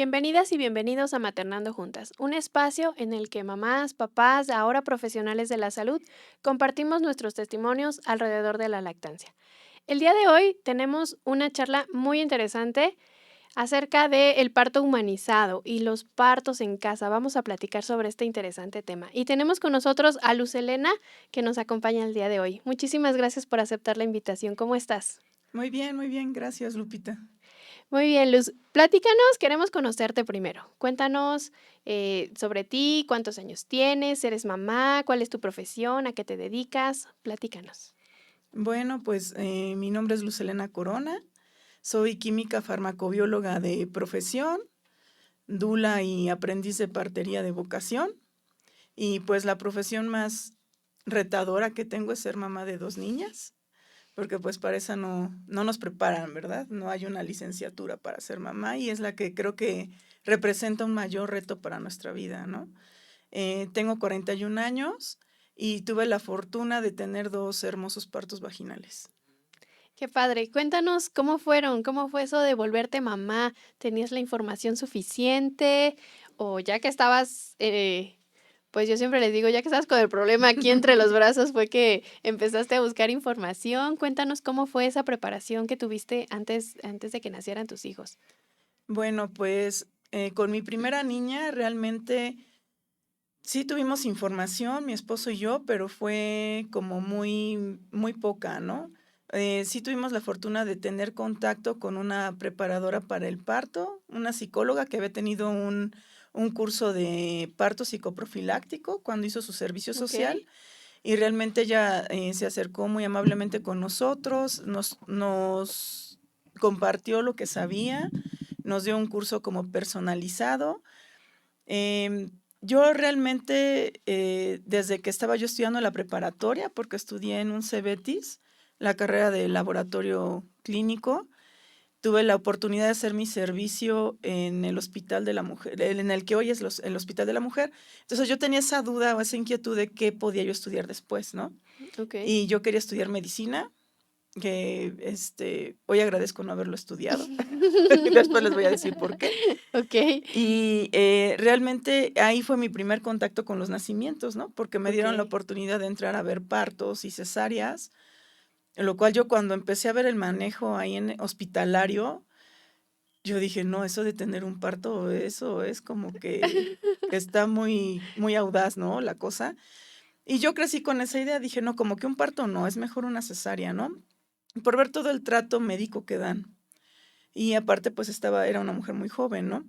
Bienvenidas y bienvenidos a Maternando Juntas, un espacio en el que mamás, papás, ahora profesionales de la salud, compartimos nuestros testimonios alrededor de la lactancia. El día de hoy tenemos una charla muy interesante acerca del parto humanizado y los partos en casa. Vamos a platicar sobre este interesante tema. Y tenemos con nosotros a Luz Helena, que nos acompaña el día de hoy. Muchísimas gracias por aceptar la invitación. ¿Cómo estás? Muy bien, gracias, Lupita. Muy bien, Luz. Platícanos, queremos conocerte primero. Cuéntanos sobre ti, cuántos años tienes, eres mamá, cuál es tu profesión, a qué te dedicas. Platícanos. Bueno, pues mi nombre es Lucelena Corona, soy química farmacobióloga de profesión, dula y aprendiz de partería de vocación, y pues la profesión más retadora que tengo es ser mamá de 2 niñas, porque pues para esa no nos preparan, ¿verdad? No hay una licenciatura para ser mamá y es la que creo que representa un mayor reto para nuestra vida, ¿no? Tengo 41 años y tuve la fortuna de tener 2 hermosos partos vaginales. Qué padre. Cuéntanos cómo fueron, cómo fue eso de volverte mamá. ¿Tenías la información suficiente? O ya que estabas, pues yo siempre les digo, ya que estabas con el problema aquí entre los brazos, fue que empezaste a buscar información. Cuéntanos cómo fue esa preparación que tuviste antes de que nacieran tus hijos. Bueno, pues, con mi primera niña realmente sí tuvimos información, mi esposo y yo, pero fue como muy poca, ¿no? Sí tuvimos la fortuna de tener contacto con una preparadora para el parto, una psicóloga que había tenido un curso de parto psicoprofiláctico cuando hizo su servicio Ok. social. Y realmente ella se acercó muy amablemente con nosotros, nos compartió lo que sabía, nos dio un curso como personalizado. Yo realmente, desde que estaba yo estudiando la preparatoria, porque estudié en un CEBETIS, la carrera de laboratorio clínico, tuve la oportunidad de hacer mi servicio en el Hospital de la Mujer, en el que hoy es el Hospital de la Mujer. Entonces yo tenía esa duda o esa inquietud de qué podía yo estudiar después, ¿no? Ok. Y yo quería estudiar medicina, que hoy agradezco no haberlo estudiado. Después les voy a decir por qué. Okey, Y realmente ahí fue mi primer contacto con los nacimientos, ¿no? Porque me dieron la okey. oportunidad de entrar a ver partos y cesáreas, en lo cual yo cuando empecé a ver el manejo ahí en hospitalario, yo dije, no, eso de tener un parto, eso es como que está muy audaz, ¿no? La cosa. Y yo crecí con esa idea, dije, no, como que un parto no, es mejor una cesárea, ¿no? Por ver todo el trato médico que dan. Y aparte, pues era una mujer muy joven, ¿no?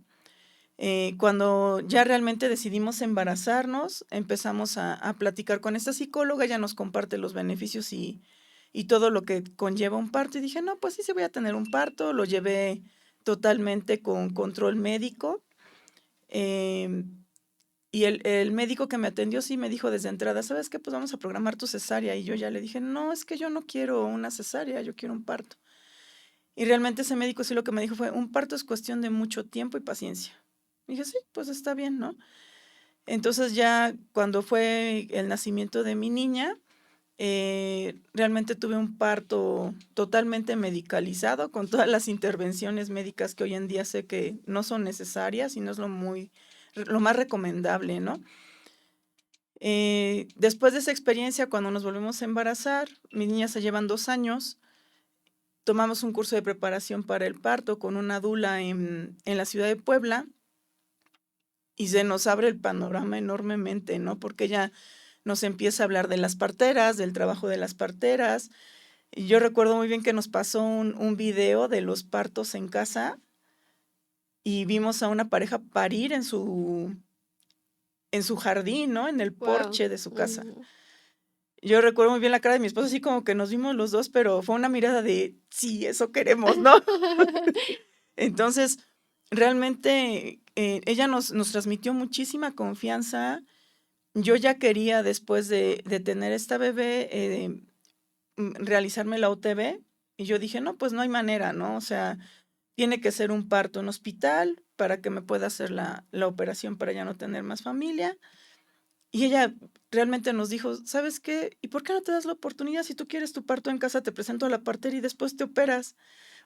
Cuando ya realmente decidimos embarazarnos, empezamos a platicar con esta psicóloga, ella nos comparte los beneficios y todo lo que conlleva un parto. Y dije, no, pues sí, sí voy a tener un parto. Lo llevé totalmente con control médico. em, y el médico que me atendió sí me dijo desde entrada, ¿sabes qué? Pues vamos a programar tu cesárea. Y yo ya le dije, no, es que yo no quiero una cesárea, yo quiero un parto. Y realmente ese médico sí lo que me dijo fue, un parto es cuestión de mucho tiempo y paciencia. Dije, sí, pues está bien, ¿no? Entonces ya cuando fue el nacimiento de mi niña, realmente tuve un parto totalmente medicalizado con todas las intervenciones médicas que hoy en día sé que no son necesarias y no es lo más recomendable, ¿no? Después de esa experiencia, cuando nos volvemos a embarazar, mis niñas se llevan 2 años, tomamos un curso de preparación para el parto con una dula en la ciudad de Puebla y se nos abre el panorama enormemente, ¿no? Porque ella nos empieza a hablar de las parteras, del trabajo de las parteras. Y yo recuerdo muy bien que nos pasó un video de los partos en casa y vimos a una pareja parir en su jardín, ¿no? En el Guau. porche de su casa. Ujú. Yo recuerdo muy bien la cara de mi esposo, así como que nos vimos los dos, pero fue una mirada de, sí, eso queremos, ¿no? Entonces, realmente ella nos transmitió muchísima confianza. Yo ya quería, después de tener esta bebé, realizarme la OTB, y yo dije, no, pues no hay manera, ¿no? O sea, tiene que ser un parto en hospital para que me pueda hacer la operación para ya no tener más familia. Y ella realmente nos dijo, ¿sabes qué? ¿Y por qué no te das la oportunidad? Si tú quieres tu parto en casa, te presento a la partera y después te operas.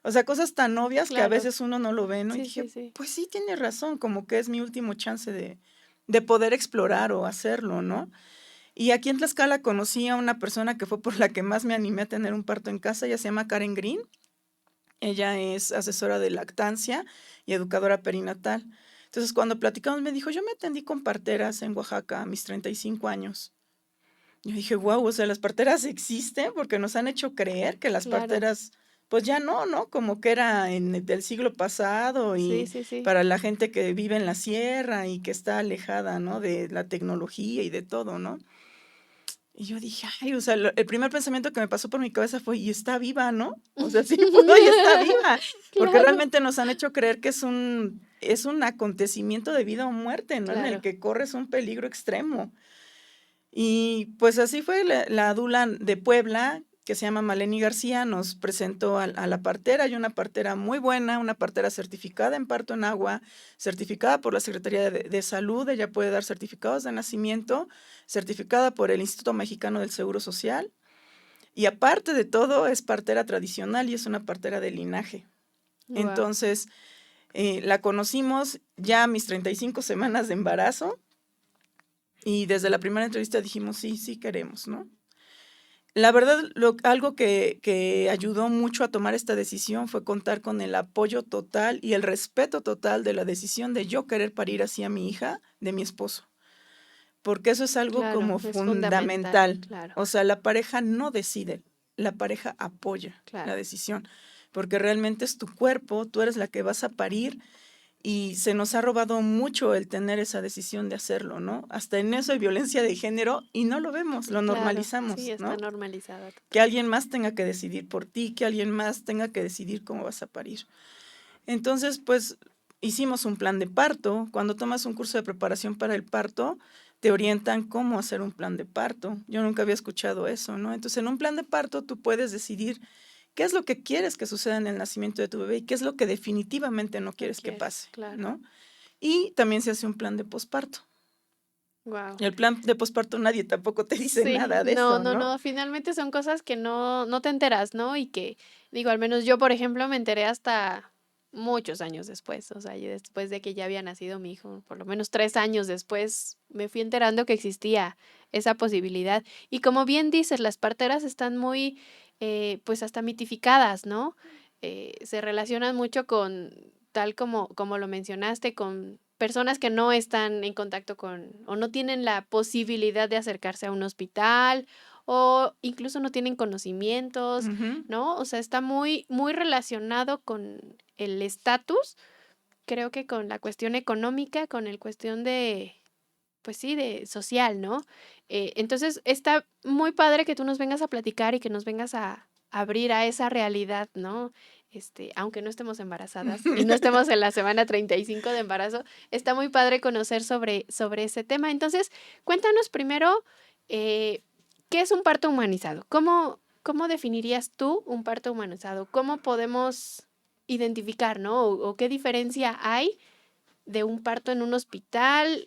O sea, cosas tan obvias que a Claro. veces uno no lo ve, ¿no? Y Sí, dije, sí, sí. pues sí, tiene razón, como que es mi último chance de poder explorar o hacerlo, ¿no? Y aquí en Tlaxcala conocí a una persona que fue por la que más me animé a tener un parto en casa. Ella se llama Karen Green. Ella es asesora de lactancia y educadora perinatal. Entonces, cuando platicamos, me dijo, yo me atendí con parteras en Oaxaca a mis 35 años. Yo dije, wow, o sea, las parteras existen porque nos han hecho creer que las Claro. parteras, pues ya no, ¿no? Como que era del siglo pasado Sí, y sí, sí. para la gente que vive en la sierra y que está alejada, ¿no? De la tecnología y de todo, ¿no? Y yo dije, ay, o sea, el primer pensamiento que me pasó por mi cabeza fue, y está viva, ¿no? O sea, sí pudo y está viva, porque Claro, realmente nos han hecho creer que es un acontecimiento de vida o muerte, ¿no? En el claro. que corres un peligro extremo. Y pues así fue la dula de Puebla, que se llama Maleni García, nos presentó a la partera. Hay una partera muy buena, una partera certificada en parto en agua, certificada por la Secretaría de Salud. Ella puede dar certificados de nacimiento, certificada por el Instituto Mexicano del Seguro Social. Y aparte de todo, es partera tradicional y es una partera de linaje. Guau. Entonces, la conocimos ya a mis 35 semanas de embarazo y desde la primera entrevista dijimos, sí, sí queremos, ¿no? La verdad, algo que ayudó mucho a tomar esta decisión fue contar con el apoyo total y el respeto total de la decisión de yo querer parir así a mi hija de mi esposo, porque eso es algo Claro, como es fundamental, fundamental. claro, O sea, la pareja no decide, la pareja apoya la claro. decisión, porque realmente es tu cuerpo, tú eres la que vas a parir y se nos ha robado mucho el tener esa decisión de hacerlo, ¿no? Hasta en eso hay violencia de género y no lo vemos, lo Claro, sí, normalizamos, está ¿no? normalizada Que totalmente. alguien más tenga que decidir por ti, que alguien más tenga que decidir cómo vas a parir. Entonces, pues hicimos un plan de parto. Cuando tomas un curso de preparación para el parto, te orientan cómo hacer un plan de parto. Yo nunca había escuchado eso, ¿no? Entonces, en un plan de parto tú puedes decidir qué es lo que quieres que suceda en el nacimiento de tu bebé y qué es lo que definitivamente no No quieres que quieres, pase, claro. ¿no? Y también se hace un plan de posparto. Wow. El plan de posparto nadie tampoco te dice Sí, nada de no, eso, no, ¿no? no, finalmente son cosas que no te enteras, ¿no? Y que, digo, al menos yo, por ejemplo, me enteré hasta muchos años después, o sea, y después de que ya había nacido mi hijo, por lo menos 3 años después, me fui enterando que existía esa posibilidad. Y como bien dices, las parteras están muy, pues, hasta mitificadas, ¿no? Se relacionan mucho con, tal como lo mencionaste, con personas que no están en contacto con o no tienen la posibilidad de acercarse a un hospital, o incluso no tienen conocimientos, Ujú. ¿no? O sea, está muy muy relacionado con el estatus, creo que con la cuestión económica, con el cuestión de, pues sí, de social, ¿no? Entonces, está muy padre que tú nos vengas a platicar y que nos vengas a abrir a esa realidad, ¿no? Aunque no estemos embarazadas y no estemos en la semana 35 de embarazo, está muy padre conocer sobre ese tema. Entonces, cuéntanos primero, eh, ¿qué es un parto humanizado? ¿Cómo definirías tú un parto humanizado? ¿Cómo podemos identificar, no? O qué diferencia hay de un parto en un hospital,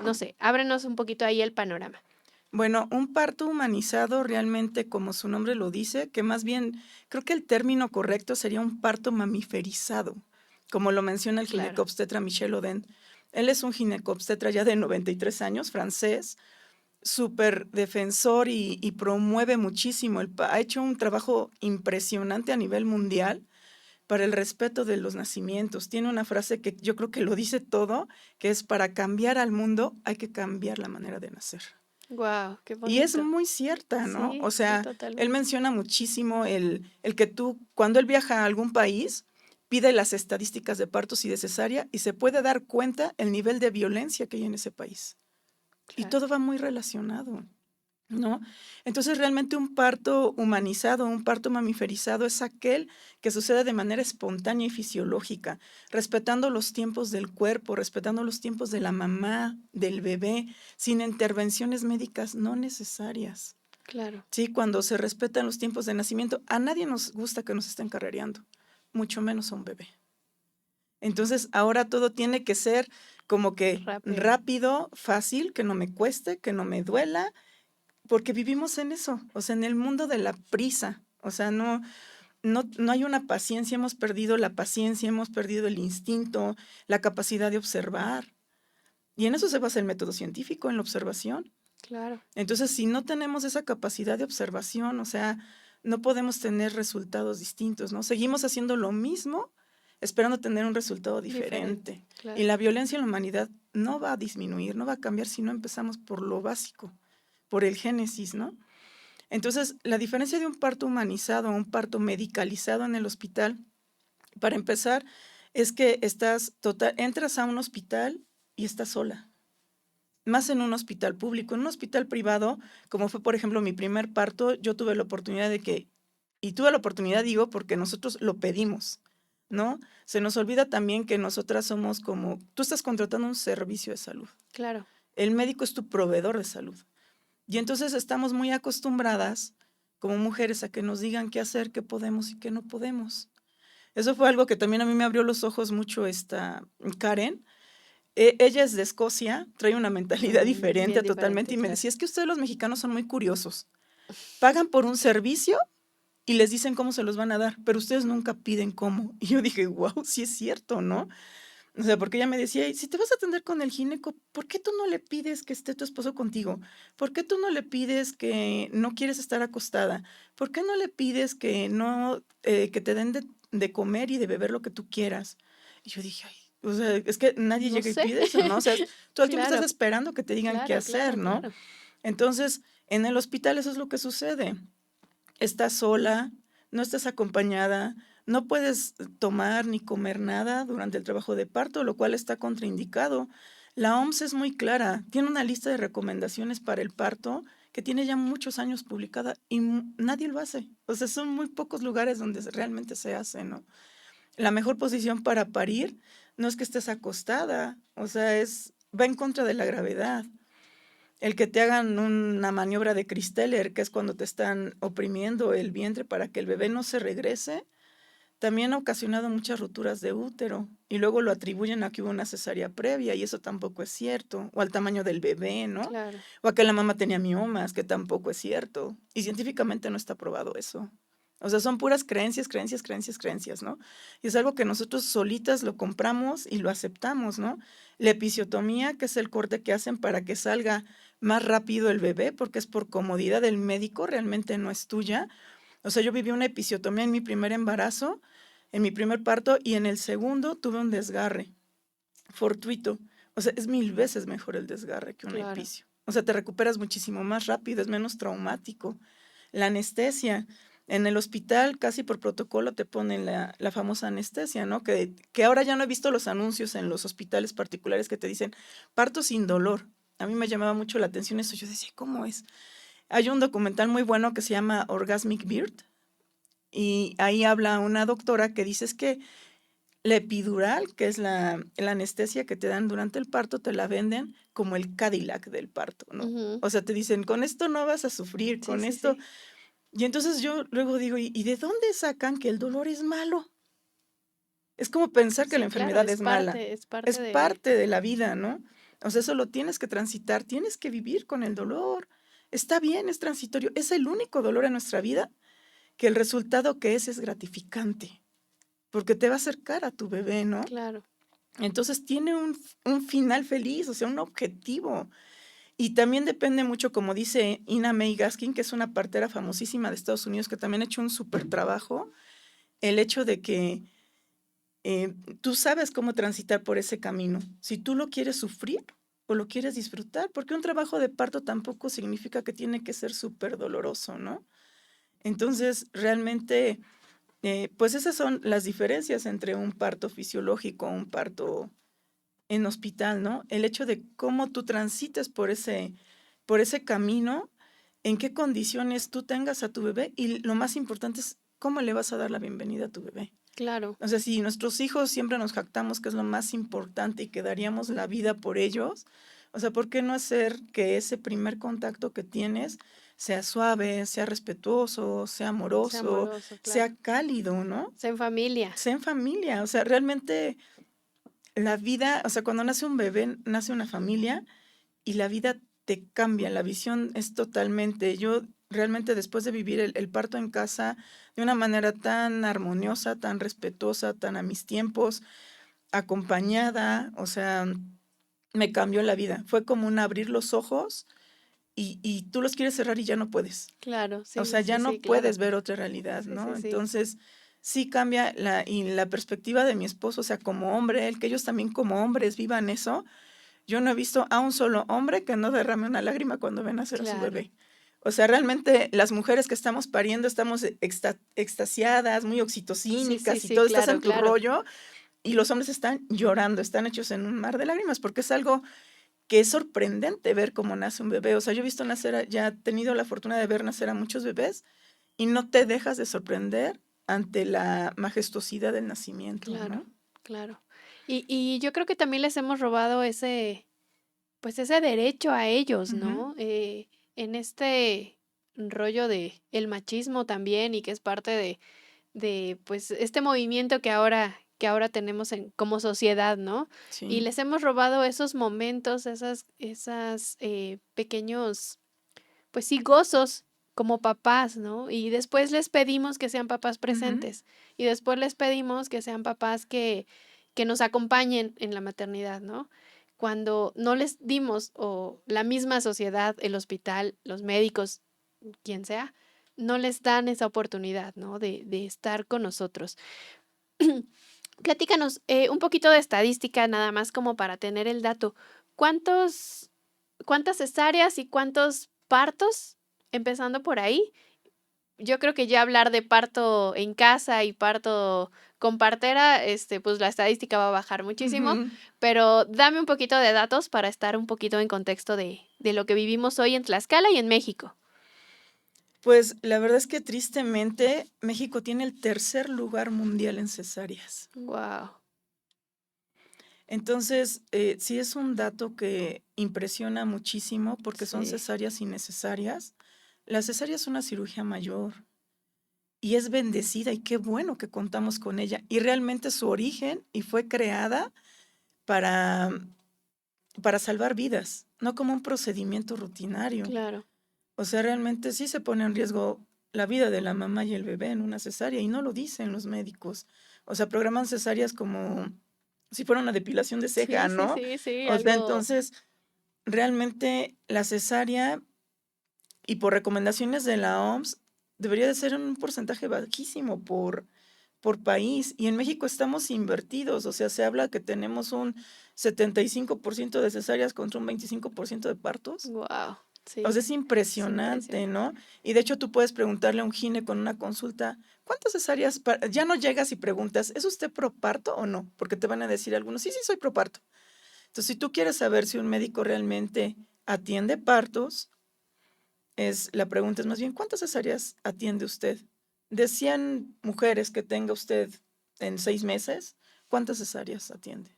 no sé, ábrenos un poquito ahí el panorama. Bueno, un parto humanizado realmente, como su nombre lo dice, que más bien creo que el término correcto sería un parto mamiferizado, como lo menciona el Claro, ginecobstetra Michel Oden. Él es un ginecobstetra ya de 93 años, francés, súper defensor y promueve muchísimo. Ha hecho un trabajo impresionante a nivel mundial para el respeto de los nacimientos. Tiene una frase que yo creo que lo dice todo, que es para cambiar al mundo hay que cambiar la manera de nacer. guau, qué Y es bonito. muy cierta, ¿no? Sí, O sí, sea, él totalmente. menciona muchísimo el que tú, cuando él viaja a algún país, pide las estadísticas de partos y de cesárea y se puede dar cuenta el nivel de violencia que hay en ese país. Y Claro, todo va muy relacionado, ¿no? Entonces, realmente un parto humanizado, un parto mamiferizado es aquel que sucede de manera espontánea y fisiológica, respetando los tiempos del cuerpo, respetando los tiempos de la mamá, del bebé, sin intervenciones médicas no necesarias. claro, Sí, cuando se respetan los tiempos de nacimiento, a nadie nos gusta que nos estén carrereando, mucho menos a un bebé. Entonces, ahora todo tiene que ser como que rápido. rápido, fácil, que no me cueste, que no me duela, porque vivimos en eso, o sea, en el mundo de la prisa. O sea, no, no hay una paciencia, hemos perdido la paciencia, hemos perdido el instinto, la capacidad de observar. Y en eso se basa el método científico, en la observación. Claro. Entonces, si no tenemos esa capacidad de observación, o sea, no podemos tener resultados distintos, ¿no? Seguimos haciendo lo mismo, esperando tener un resultado diferente. Claro. Y la violencia en la humanidad no va a disminuir, no va a cambiar si no empezamos por lo básico, por el génesis, ¿no? Entonces, la diferencia de un parto humanizado a un parto medicalizado en el hospital, para empezar, es que entras a un hospital y estás sola. Más en un hospital público. En un hospital privado, como fue, por ejemplo, mi primer parto, yo tuve la oportunidad y tuve la oportunidad, digo, porque nosotros lo pedimos, ¿no? Se nos olvida también que nosotras somos como, tú estás contratando un servicio de salud. Claro. El médico es tu proveedor de salud. Y entonces estamos muy acostumbradas, como mujeres, a que nos digan qué hacer, qué podemos y qué no podemos. Eso fue algo que también a mí me abrió los ojos mucho esta Karen. Ella es de Escocia, trae una mentalidad diferente Bien totalmente diferente, y me claro. decía, es que ustedes los mexicanos son muy curiosos. Pagan por un servicio y les dicen cómo se los van a dar, pero ustedes nunca piden cómo. Y yo dije, wow, sí es cierto, ¿no? O sea, porque ella me decía, "Y si te vas a atender con el gineco, ¿por qué tú no le pides que esté tu esposo contigo? ¿Por qué tú no le pides que no quieres estar acostada? ¿Por qué no le pides que no, que te den de comer y de beber lo que tú quieras?" Y yo dije, ay, o sea, es que nadie No llega y sé. pide eso, ¿no? O sea, todo el tiempo estás Claro, esperando que te digan qué hacer, ¿no? claro. Entonces, en el hospital eso es lo que sucede. Estás sola, no estás acompañada, no puedes tomar ni comer nada durante el trabajo de parto, lo cual está contraindicado. La OMS es muy clara, tiene una lista de recomendaciones para el parto que tiene ya muchos años publicada y nadie lo hace. O sea, son muy pocos lugares donde realmente se hace, ¿no? La mejor posición para parir no es que estés acostada, o sea, va en contra de la gravedad. El que te hagan una maniobra de Christeller, que es cuando te están oprimiendo el vientre para que el bebé no se regrese, también ha ocasionado muchas rupturas de útero y luego lo atribuyen a que hubo una cesárea previa y eso tampoco es cierto, o al tamaño del bebé, ¿no? Claro. O a que la mamá tenía miomas, que tampoco es cierto. Y científicamente no está probado eso. O sea, son puras creencias, creencias, creencias, creencias, ¿no? Y es algo que nosotros solitas lo compramos y lo aceptamos, ¿no? La episiotomía, que es el corte que hacen para que salga más rápido el bebé, porque es por comodidad del médico, realmente no es tuya. O sea, yo viví una episiotomía en mi primer embarazo, en mi primer parto, y en el segundo tuve un desgarre fortuito. O sea, es 1000 veces mejor el desgarre que una Claro. episio. O sea, te recuperas muchísimo más rápido, es menos traumático. La anestesia. En el hospital, casi por protocolo, te ponen la famosa anestesia, ¿no? Que ahora ya no he visto los anuncios en los hospitales particulares que te dicen parto sin dolor. A mí me llamaba mucho la atención eso. Yo decía, ¿cómo es? Hay un documental muy bueno que se llama Orgasmic Birth y ahí habla una doctora que dice es que la epidural, que es la anestesia que te dan durante el parto, te la venden como el Cadillac del parto, ¿no? Ujú. O sea, te dicen, con esto no vas a sufrir, Sí, con sí, esto. sí. Y entonces yo luego digo, ¿y de dónde sacan que el dolor es malo? Es como pensar que la Sí, claro, enfermedad es mala. es Es parte de... parte de la vida, ¿no? O sea, eso lo tienes que transitar, tienes que vivir con el dolor. Está bien, es transitorio. Es el único dolor en nuestra vida que el resultado que es gratificante, porque te va a acercar a tu bebé, ¿no? Claro. Entonces tiene un final feliz, o sea, un objetivo. Y también depende mucho, como dice Ina May Gaskin, que es una partera famosísima de Estados Unidos, que también ha hecho un súper trabajo, el hecho de que tú sabes cómo transitar por ese camino. Si tú lo quieres sufrir o lo quieres disfrutar, porque un trabajo de parto tampoco significa que tiene que ser súper doloroso, ¿no? Entonces, realmente, pues esas son las diferencias entre un parto fisiológico, un parto en hospital, ¿no? El hecho de cómo tú transites por ese camino, en qué condiciones tú tengas a tu bebé y lo más importante es cómo le vas a dar la bienvenida a tu bebé. Claro. O sea, si nuestros hijos siempre nos jactamos que es lo más importante y que daríamos la vida por ellos, o sea, ¿por qué no hacer que ese primer contacto que tienes sea suave, sea respetuoso, sea Sea amoroso, amoroso, claro. sea cálido, ¿no? Sea en familia. Sea en familia, o sea, realmente la vida, o sea, cuando nace un bebé, nace una familia y la vida te cambia, la visión es totalmente, yo realmente después de vivir el parto en casa de una manera tan armoniosa, tan respetuosa, tan a mis tiempos, acompañada, o sea, me cambió la vida. Fue como un abrir los ojos y tú los quieres cerrar y ya no puedes. Claro, O sí, sea, ya sí, no sí, claro. puedes ver otra realidad, Sí, ¿no? sí, sí. Entonces, sí cambia la perspectiva de mi esposo, o sea, como hombre, el que ellos también como hombres vivan eso. Yo no he visto a un solo hombre que no derrame una lágrima cuando ven nacer a su Claro. bebé. O sea, realmente las mujeres que estamos pariendo estamos extasiadas, muy Sí, sí, oxitocínicas y sí, todo, estás claro, en tu claro. rollo y los hombres están llorando, están hechos en un mar de lágrimas porque es algo que es sorprendente ver cómo nace un bebé. O sea, yo he visto nacer, ya he tenido la fortuna de ver nacer a muchos bebés y no te dejas de sorprender ante la majestuosidad del nacimiento, Claro, ¿no? claro. Y yo creo que también les hemos robado ese, pues, ese derecho a ellos, Ujú, ¿no? En este rollo de el machismo también, y que es parte de, pues, este movimiento que ahora tenemos como sociedad, ¿no? Y sí. les hemos robado esos momentos, esas pequeños, pues sí, gozos como papás, ¿no? Y después les pedimos que sean papás Ujú, presentes, y después les pedimos que sean papás que nos acompañen en la maternidad, ¿no? Cuando no les dimos, o la misma sociedad, el hospital, los médicos, quien sea, no les dan esa oportunidad, ¿no? De estar con nosotros. Platícanos, un poquito de estadística, nada más como para tener el dato. ¿Cuántos cuántas cesáreas y cuántos partos? Empezando por ahí. Yo creo que ya hablar de parto en casa y parto con partera, pues, la estadística va a bajar muchísimo, ujú. pero dame un poquito de datos para estar un poquito en contexto de lo que vivimos hoy en Tlaxcala y en México. Pues la verdad es que tristemente México tiene el tercer lugar mundial en cesáreas. Guau. Entonces, sí es un dato que impresiona muchísimo porque son Sí, cesáreas innecesarias. La cesárea es una cirugía mayor y es bendecida y qué bueno que contamos con ella. Y realmente su origen y fue creada para, para salvar vidas, no como un procedimiento rutinario. claro. O sea, realmente sí se pone en riesgo la vida de la mamá y el bebé en una cesárea y no lo dicen los médicos. O sea, programan cesáreas como si fuera una depilación de ceja, Sí, sí, ¿no? sí, sí, O sea, algo entonces, realmente la cesárea y por recomendaciones de la OMS debería de ser un porcentaje bajísimo por país. Y en México estamos invertidos, o sea, se habla que tenemos un 75% de cesáreas contra un 25% de partos. guau, O sea, sí, es es impresionante, impresionante. ¿no? Y de hecho tú puedes preguntarle a un gine con una consulta, ¿cuántas cesáreas? Ya no llegas y preguntas, ¿es usted pro parto o no? Porque te van a decir algunos, sí, sí, soy pro parto. Entonces, si tú quieres saber si un médico realmente atiende partos, la pregunta es más bien, ¿cuántas cesáreas atiende usted? De 100 mujeres que tenga usted en 6 meses, ¿cuántas cesáreas atiende?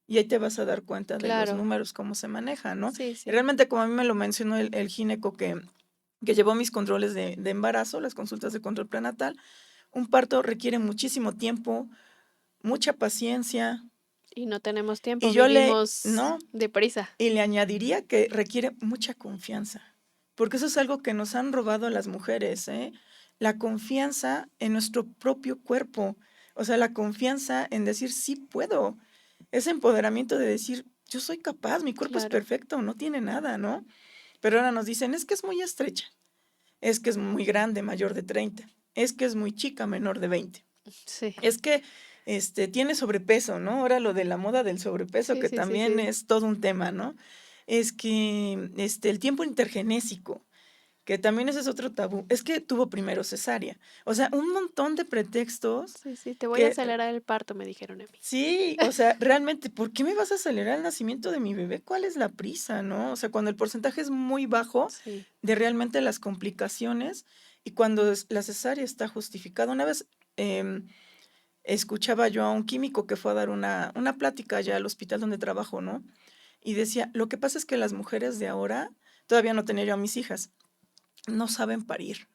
Y ahí te vas a dar cuenta de los Claro, números, cómo se manejan, ¿no? sí, Y sí. realmente, como a mí me lo mencionó el gineco que llevó mis controles de embarazo, las consultas de control prenatal, un parto requiere muchísimo tiempo, mucha paciencia, Y no tenemos y tiempo, yo vivimos no, deprisa. y le añadiría que requiere mucha confianza, porque eso es algo que nos han robado las mujeres, ¿eh? La confianza en nuestro propio cuerpo, o sea, la confianza en decir sí puedo, ese empoderamiento de decir yo soy capaz, mi cuerpo es Claro, perfecto, no tiene nada, ¿no? Pero ahora nos dicen es que es muy estrecha, es que es muy grande, mayor de 30, es que es muy chica, menor de 20. sí, Es que tiene sobrepeso, ¿no? Ahora lo de la moda del sobrepeso, sí, que sí, sí, también sí. es todo un tema, ¿no? Es que el tiempo intergenésico, que también ese es otro tabú, es que tuvo primero cesárea. O sea, un montón de pretextos Sí, sí, te voy a que acelerar el parto, me dijeron a mí. sí, o sea, realmente, ¿por qué me vas a acelerar el nacimiento de mi bebé? ¿Cuál es la prisa, no? O sea, cuando el porcentaje es muy bajo Sí, de realmente las complicaciones y cuando la cesárea está justificada. Una vez em, escuchaba yo a un químico que fue a dar una plática allá al hospital donde trabajo, ¿no? Y decía, lo que pasa es que las mujeres de ahora, todavía no tenía yo a mis hijas, no saben parir.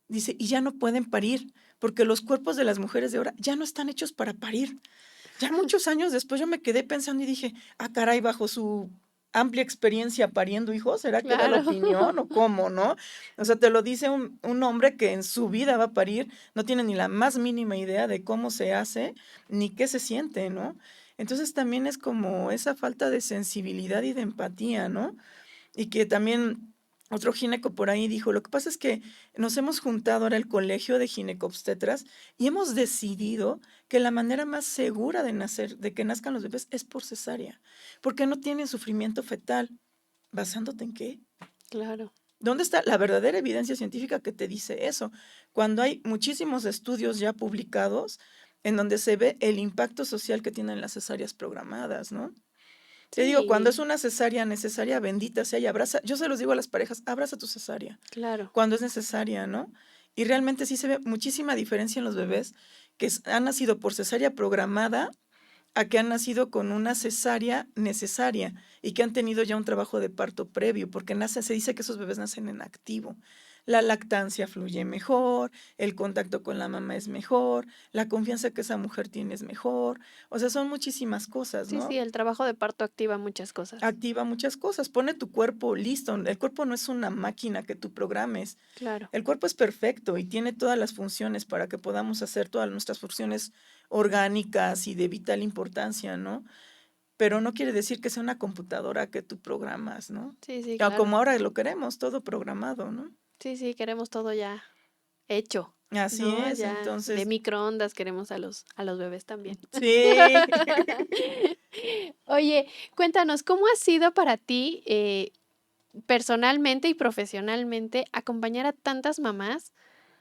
Dice, y ya no pueden parir, porque los cuerpos de las mujeres de ahora ya no están hechos para parir. Ya muchos años después yo me quedé pensando y dije, ah, caray, bajo su amplia experiencia pariendo hijos, ¿será que da la Claro. opinión o cómo, no? O sea, te lo dice un hombre que en su vida va a parir, no tiene ni la más mínima idea de cómo se hace, ni qué se siente, ¿no? Entonces también es como esa falta de sensibilidad y de empatía, ¿no? Y que también otro gineco por ahí dijo, lo que pasa es que nos hemos juntado ahora el colegio de ginecobstetras y hemos decidido que la manera más segura de nacer, de que nazcan los bebés, es por cesárea, porque no tienen sufrimiento fetal. ¿Basándote en qué? Claro. ¿Dónde está la verdadera evidencia científica que te dice eso? Cuando hay muchísimos estudios ya publicados en donde se ve el impacto social que tienen las cesáreas programadas, ¿no? Te digo, cuando es Sí, una cesárea necesaria, bendita sea y abraza, yo se los digo a las parejas, abraza tu cesárea claro. cuando es necesaria, ¿no? Y realmente sí se ve muchísima diferencia en los bebés que han nacido por cesárea programada a que han nacido con una cesárea necesaria y que han tenido ya un trabajo de parto previo, porque se dice que esos bebés nacen en activo. La lactancia fluye mejor, el contacto con la mamá es mejor, la confianza que esa mujer tiene es mejor. O sea, son muchísimas cosas, Sí, ¿no? sí, el trabajo de parto activa muchas cosas. Activa muchas cosas, pone tu cuerpo listo. El cuerpo no es una máquina que tú programes. Claro. El cuerpo es perfecto y tiene todas las funciones para que podamos hacer todas nuestras funciones orgánicas y de vital importancia, ¿no? Pero no quiere decir que sea una computadora que tú programas, ¿no? Sí, sí, Como claro. ahora lo queremos, todo programado, ¿no? Sí, sí, queremos todo ya hecho, Así ¿no? es, Ya de entonces, microondas queremos a los bebés también. sí. Oye, cuéntanos, ¿cómo ha sido para ti, personalmente y profesionalmente, acompañar a tantas mamás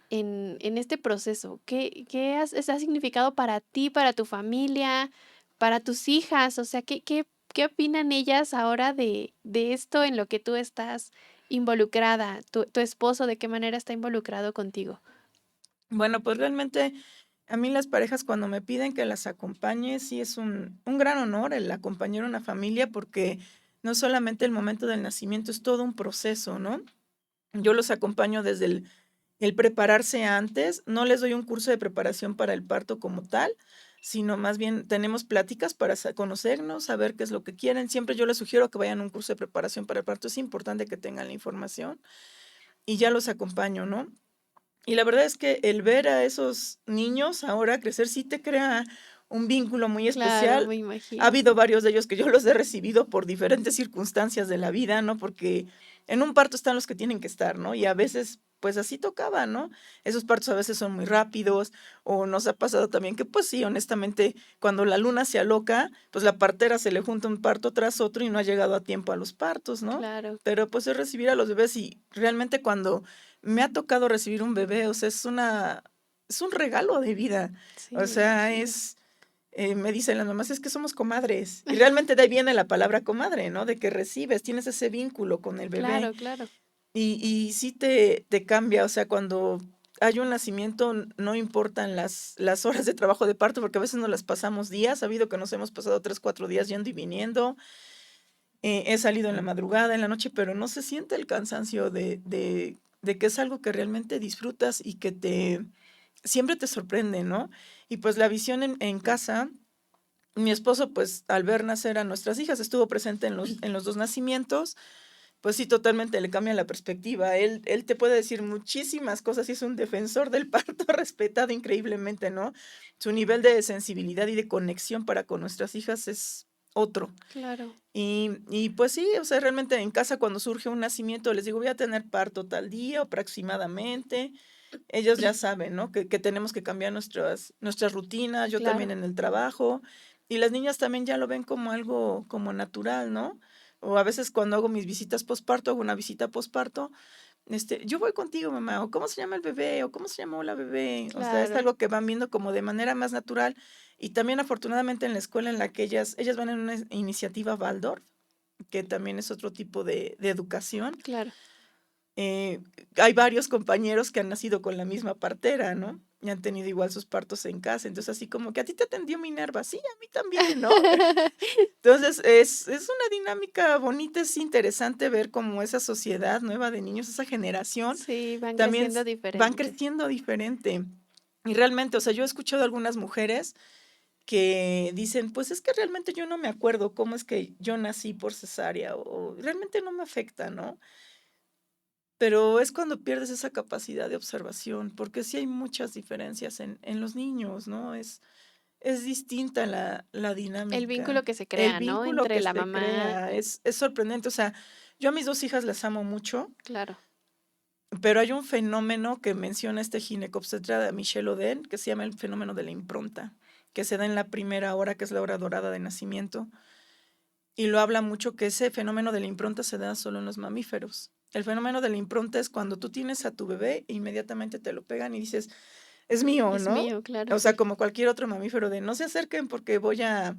en este proceso? ¿Qué ha significado para ti, para tu familia, para tus hijas? O sea, ¿qué opinan ellas ahora de esto en lo que tú estás involucrada? Tu esposo, ¿de qué manera está involucrado contigo? Bueno, pues realmente a mí las parejas cuando me piden que las acompañe, sí es un gran honor el acompañar a una familia porque no solamente el momento del nacimiento, es todo un proceso, ¿no? Yo los acompaño desde el prepararse antes, no les doy un curso de preparación para el parto como tal, sino más bien tenemos pláticas para conocernos, saber qué es lo que quieren. Siempre yo les sugiero que vayan a un curso de preparación para el parto, es importante que tengan la información y ya los acompaño, ¿no? Y la verdad es que el ver a esos niños ahora crecer sí te crea un vínculo muy Claro, especial. me Ha imagino. habido varios de ellos que yo los he recibido por diferentes circunstancias de la vida, ¿no? Porque en un parto están los que tienen que estar, ¿no? Y a veces, pues así tocaba, ¿no? Esos partos a veces son muy rápidos, o nos ha pasado también que, pues sí, honestamente, cuando la luna se aloca, pues la partera se le junta un parto tras otro y no ha llegado a tiempo a los partos, ¿no? Claro. Pero pues es recibir a los bebés y realmente cuando me ha tocado recibir un bebé, o sea, es un regalo de vida. Sí, O me sea, imagino. me dicen las mamás, es que somos comadres. Y realmente de ahí viene la palabra comadre, ¿no? De que recibes, tienes ese vínculo con el bebé Claro, claro. y sí te cambia, o sea, cuando hay un nacimiento, no importan las horas de trabajo de parto, porque a veces nos las pasamos días, ha habido que nos hemos pasado 3, 4 días yendo y viniendo, he salido en la madrugada, en la noche, pero no se siente el cansancio de que es algo que realmente disfrutas y que siempre te sorprende, ¿no? Y pues la visión en casa, mi esposo, pues al ver nacer a nuestras hijas, estuvo presente en los dos nacimientos, pues sí, totalmente le cambia la perspectiva. Él te puede decir muchísimas cosas y es un defensor del parto respetado increíblemente, ¿no? Su nivel de sensibilidad y de conexión para con nuestras hijas es otro. Claro. Y pues sí, o sea, realmente en casa cuando surge un nacimiento les digo, voy a tener parto tal día aproximadamente. Ellos ya saben, ¿no? Que tenemos que cambiar nuestras rutinas, yo también Claro. en el trabajo. Y las niñas también ya lo ven como algo como natural, ¿no? O a veces cuando hago mis visitas posparto, hago una visita posparto, yo voy contigo, mamá, o cómo se llama el bebé, o cómo se llamó la bebé. O sea, es Claro. algo que van viendo como de manera más natural. Y también afortunadamente en la escuela en la que ellas van en una iniciativa Waldorf, que también es otro tipo de educación. Claro. eh, Hay varios compañeros que han nacido con la misma partera, ¿no? Y han tenido igual sus partos en casa. Entonces, así como que a ti te atendió Minerva, sí, a mí también, ¿no? Entonces, es una dinámica bonita, es interesante ver cómo esa sociedad nueva de niños, esa generación, Sí, van también creciendo van diferente. creciendo diferente. Y realmente, o sea, yo he escuchado a algunas mujeres que dicen, pues es que realmente yo no me acuerdo cómo es que yo nací por cesárea o realmente no me afecta, ¿no? Pero es cuando pierdes esa capacidad de observación, porque sí hay muchas diferencias en los niños, ¿no? Es distinta la El dinámica. vínculo que se El crea, ¿no? vínculo Entre que la se mamá, crea es sorprendente. O sea, yo a mis 2 hijas las amo mucho, claro. pero hay un fenómeno que menciona este ginecobstetra de Michelle Oden, que se llama el fenómeno de la impronta, que se da en la primera hora, que es la hora dorada de nacimiento. Y lo habla mucho que ese fenómeno de la impronta se da solo en los mamíferos. El fenómeno de la impronta es cuando tú tienes a tu bebé e inmediatamente te lo pegan y dices, es mío, Es ¿no? mío, claro, O sea, sí. como cualquier otro mamífero de no se acerquen porque voy a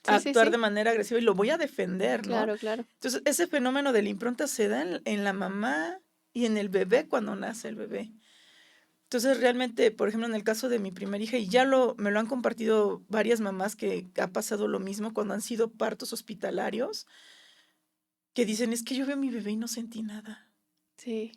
Sí, sí, actuar de sí. manera agresiva y lo voy a defender, ¿no? Claro, claro. Entonces, ese fenómeno de la impronta se da en la mamá y en el bebé cuando nace el bebé. Entonces, realmente, por ejemplo, en el caso de mi primera hija, y me lo han compartido varias mamás que ha pasado lo mismo cuando han sido partos hospitalarios, que dicen, es que yo veo a mi bebé y no sentí nada. Sí,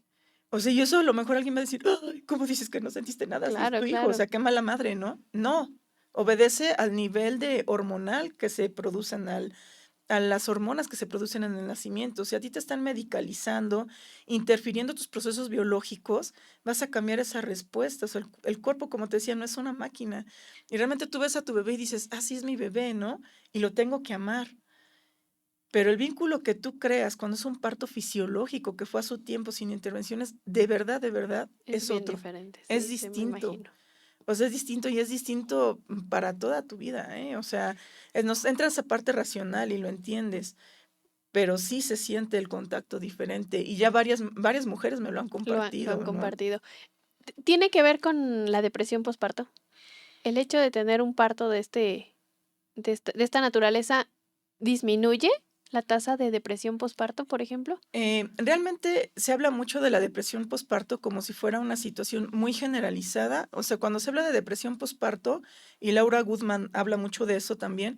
O sea, y eso a lo mejor alguien va a decir, ay, ¿cómo dices que no sentiste nada si es claro, tu hijo? O claro. sea, qué mala madre, ¿no? No, obedece al nivel de hormonal que se producen a las hormonas que se producen en el nacimiento. Si a ti te están medicalizando, interfiriendo tus procesos biológicos, vas a cambiar esa respuesta. O sea, el cuerpo, como te decía, no es una máquina. Y realmente tú ves a tu bebé y dices, ah, sí es mi bebé, ¿no? Y lo tengo que amar. Pero el vínculo que tú creas cuando es un parto fisiológico que fue a su tiempo sin intervenciones, de verdad, Es es bien otro. diferente, Es sí, sí, me distinto. imagino. O sea, es distinto y es distinto para toda tu vida, ¿eh? O sea, nos entra esa parte racional y lo entiendes, pero sí se siente el contacto diferente y ya varias mujeres me lo han Lo han compartido, ¿no? compartido. ¿Tiene que ver con la depresión posparto? ¿El hecho de tener un parto de esta naturaleza disminuye la tasa de depresión posparto, por ejemplo? Realmente se habla mucho de la depresión posparto como si fuera una situación muy generalizada. O sea, cuando se habla de depresión posparto, y Laura Goodman habla mucho de eso también,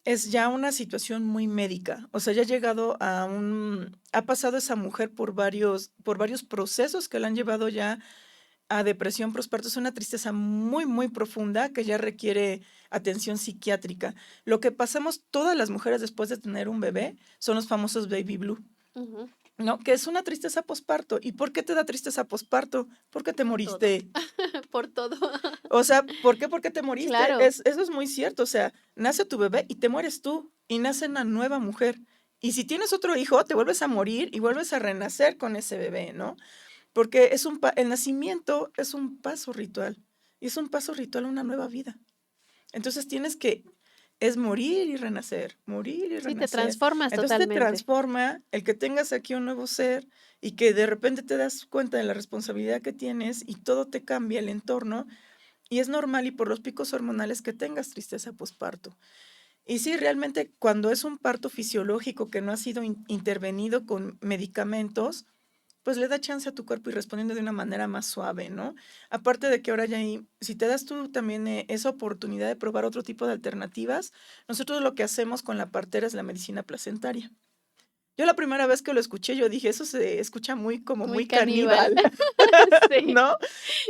es ya una situación muy médica. O sea, ya ha llegado ha pasado esa mujer por varios procesos que la han llevado ya a depresión postparto. Es una tristeza muy, muy profunda que ya requiere atención psiquiátrica. Lo que pasamos todas las mujeres después de tener un bebé son los famosos baby blue, Ujú, ¿no? Que es una tristeza posparto. ¿Y por qué te da tristeza posparto? Porque te por todo, moriste. por todo. O sea, ¿por qué? Porque te moriste. Claro, Eso es muy cierto. O sea, nace tu bebé y te mueres tú y nace una nueva mujer. Y si tienes otro hijo, te vuelves a morir y vuelves a renacer con ese bebé, ¿no? Porque el nacimiento es un paso ritual y es un paso ritual a una nueva vida. Entonces es morir y sí, te renacer. transformas Entonces te totalmente. transforma el que tengas aquí un nuevo ser y que de repente te das cuenta de la responsabilidad que tienes y todo te cambia el entorno y es normal y por los picos hormonales que tengas tristeza posparto. Y sí, realmente cuando es un parto fisiológico que no ha sido intervenido con medicamentos, pues le da chance a tu cuerpo y respondiendo de una manera más suave, ¿no? Aparte de que ahora ya si te das tú también esa oportunidad de probar otro tipo de alternativas, nosotros lo que hacemos con la partera es la medicina placentaria. Yo la primera vez que lo escuché, yo dije, eso se escucha como Muy muy caníbal. caníbal, Sí, ¿no?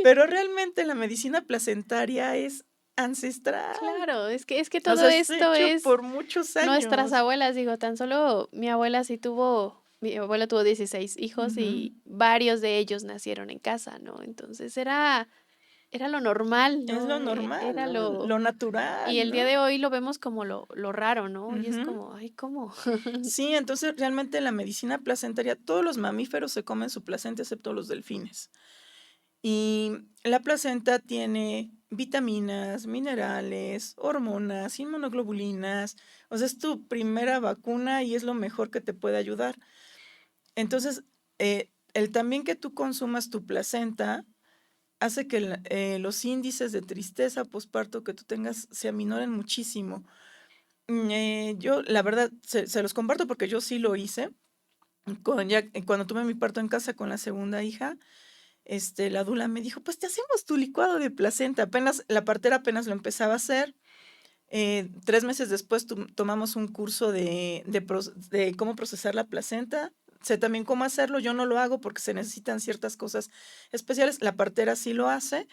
Pero realmente la medicina placentaria es ancestral. claro, es que O todo sea, es esto hecho es por muchos nuestras años. abuelas, digo, tan solo mi abuela tuvo 16 hijos Ujú. y varios de ellos nacieron en casa, ¿no? Entonces era lo normal, Es ¿no? lo normal, Era ¿no? lo Lo y natural, el día ¿no? de hoy lo vemos como lo raro, ¿no? Y es Ujú. como, ay, ¿cómo? Sí, entonces realmente la medicina placentaria, todos los mamíferos se comen su placenta excepto los delfines. Y la placenta tiene vitaminas, minerales, hormonas, inmunoglobulinas. O sea, es tu primera vacuna y es lo mejor que te puede ayudar. Entonces, el también que tú consumas tu placenta hace que los índices de tristeza posparto que tú tengas se aminoren muchísimo. Yo, la verdad, se los comparto porque yo sí lo hice. Cuando tuve mi parto en casa con la segunda hija, la dula me dijo, pues te hacemos tu licuado de placenta. La partera apenas lo empezaba a hacer. 3 meses después tomamos un curso de cómo procesar la placenta. Sé también cómo hacerlo. Yo no lo hago porque se necesitan ciertas cosas especiales. La partera sí lo hace.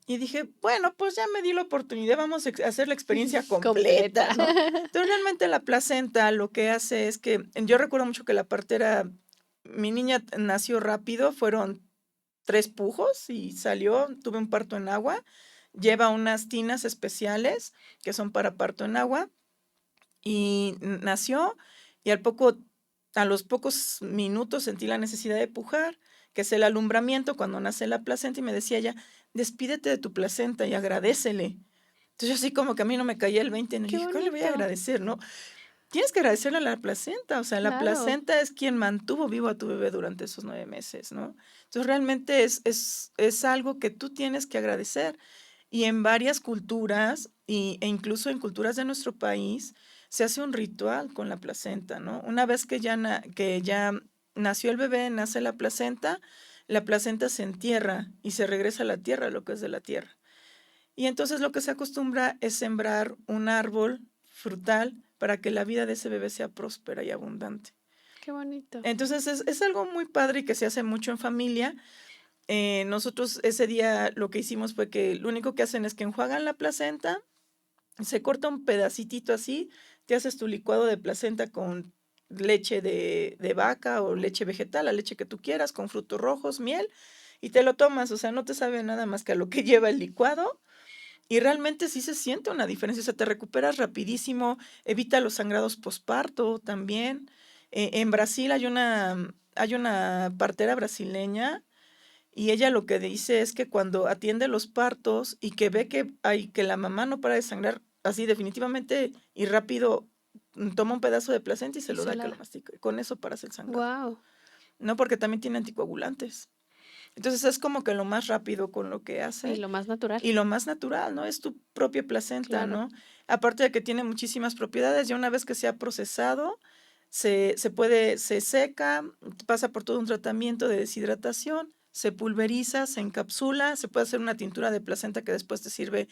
Y dije, bueno, pues ya me di la oportunidad, vamos a hacer la experiencia completa, Completa. ¿no? Entonces, realmente la placenta lo que hace es que, yo recuerdo mucho que la partera, mi niña nació rápido, fueron 3 pujos y salió, tuve un parto en agua, lleva unas tinas especiales que son para parto en agua, y nació, y a los pocos minutos sentí la necesidad de pujar, que es el alumbramiento cuando nace la placenta, y me decía ella, despídete de tu placenta y agradécele. Entonces, yo así como que a mí no me caía el 20, ¿no? Y Qué dije, ¿cómo le voy a bonito. agradecer, no? Tienes que agradecerle a la placenta, o sea, la Claro. placenta es quien mantuvo vivo a tu bebé durante esos 9 meses, ¿no? Entonces, realmente es algo que tú tienes que agradecer. Y en varias culturas, e incluso en culturas de nuestro país, se hace un ritual con la placenta, ¿no? Una vez que ya nació el bebé, nace la placenta se entierra y se regresa a la tierra, lo que es de la tierra. Y entonces lo que se acostumbra es sembrar un árbol frutal para que la vida de ese bebé sea próspera y abundante. Qué bonito. Entonces es algo muy padre y que se hace mucho en familia. Nosotros ese día lo que hicimos fue que lo único que hacen es que enjuagan la placenta, se corta un pedacitito así, te haces tu licuado de placenta con leche de vaca o leche vegetal, la leche que tú quieras, con frutos rojos, miel, y te lo tomas, o sea, no te sabe nada más que a lo que lleva el licuado. Y realmente sí se siente una diferencia, o sea, te recuperas rapidísimo, evita los sangrados posparto también. En Brasil hay una partera brasileña y ella lo que dice es que cuando atiende los partos y que ve que la mamá no para de sangrar así definitivamente y rápido, toma un pedazo de placenta y se Y lo se da que lo la mastique. Con eso paras el sangrado. Guau. No, porque también tiene anticoagulantes. Entonces es como que lo más rápido con lo que Y hace lo más natural. y lo más natural, ¿no? Es tu propia placenta, Claro. ¿no? Aparte de que tiene muchísimas propiedades, ya una vez que se ha procesado, se seca, pasa por todo un tratamiento de deshidratación, se pulveriza, se encapsula, se puede hacer una tintura de placenta que después te sirve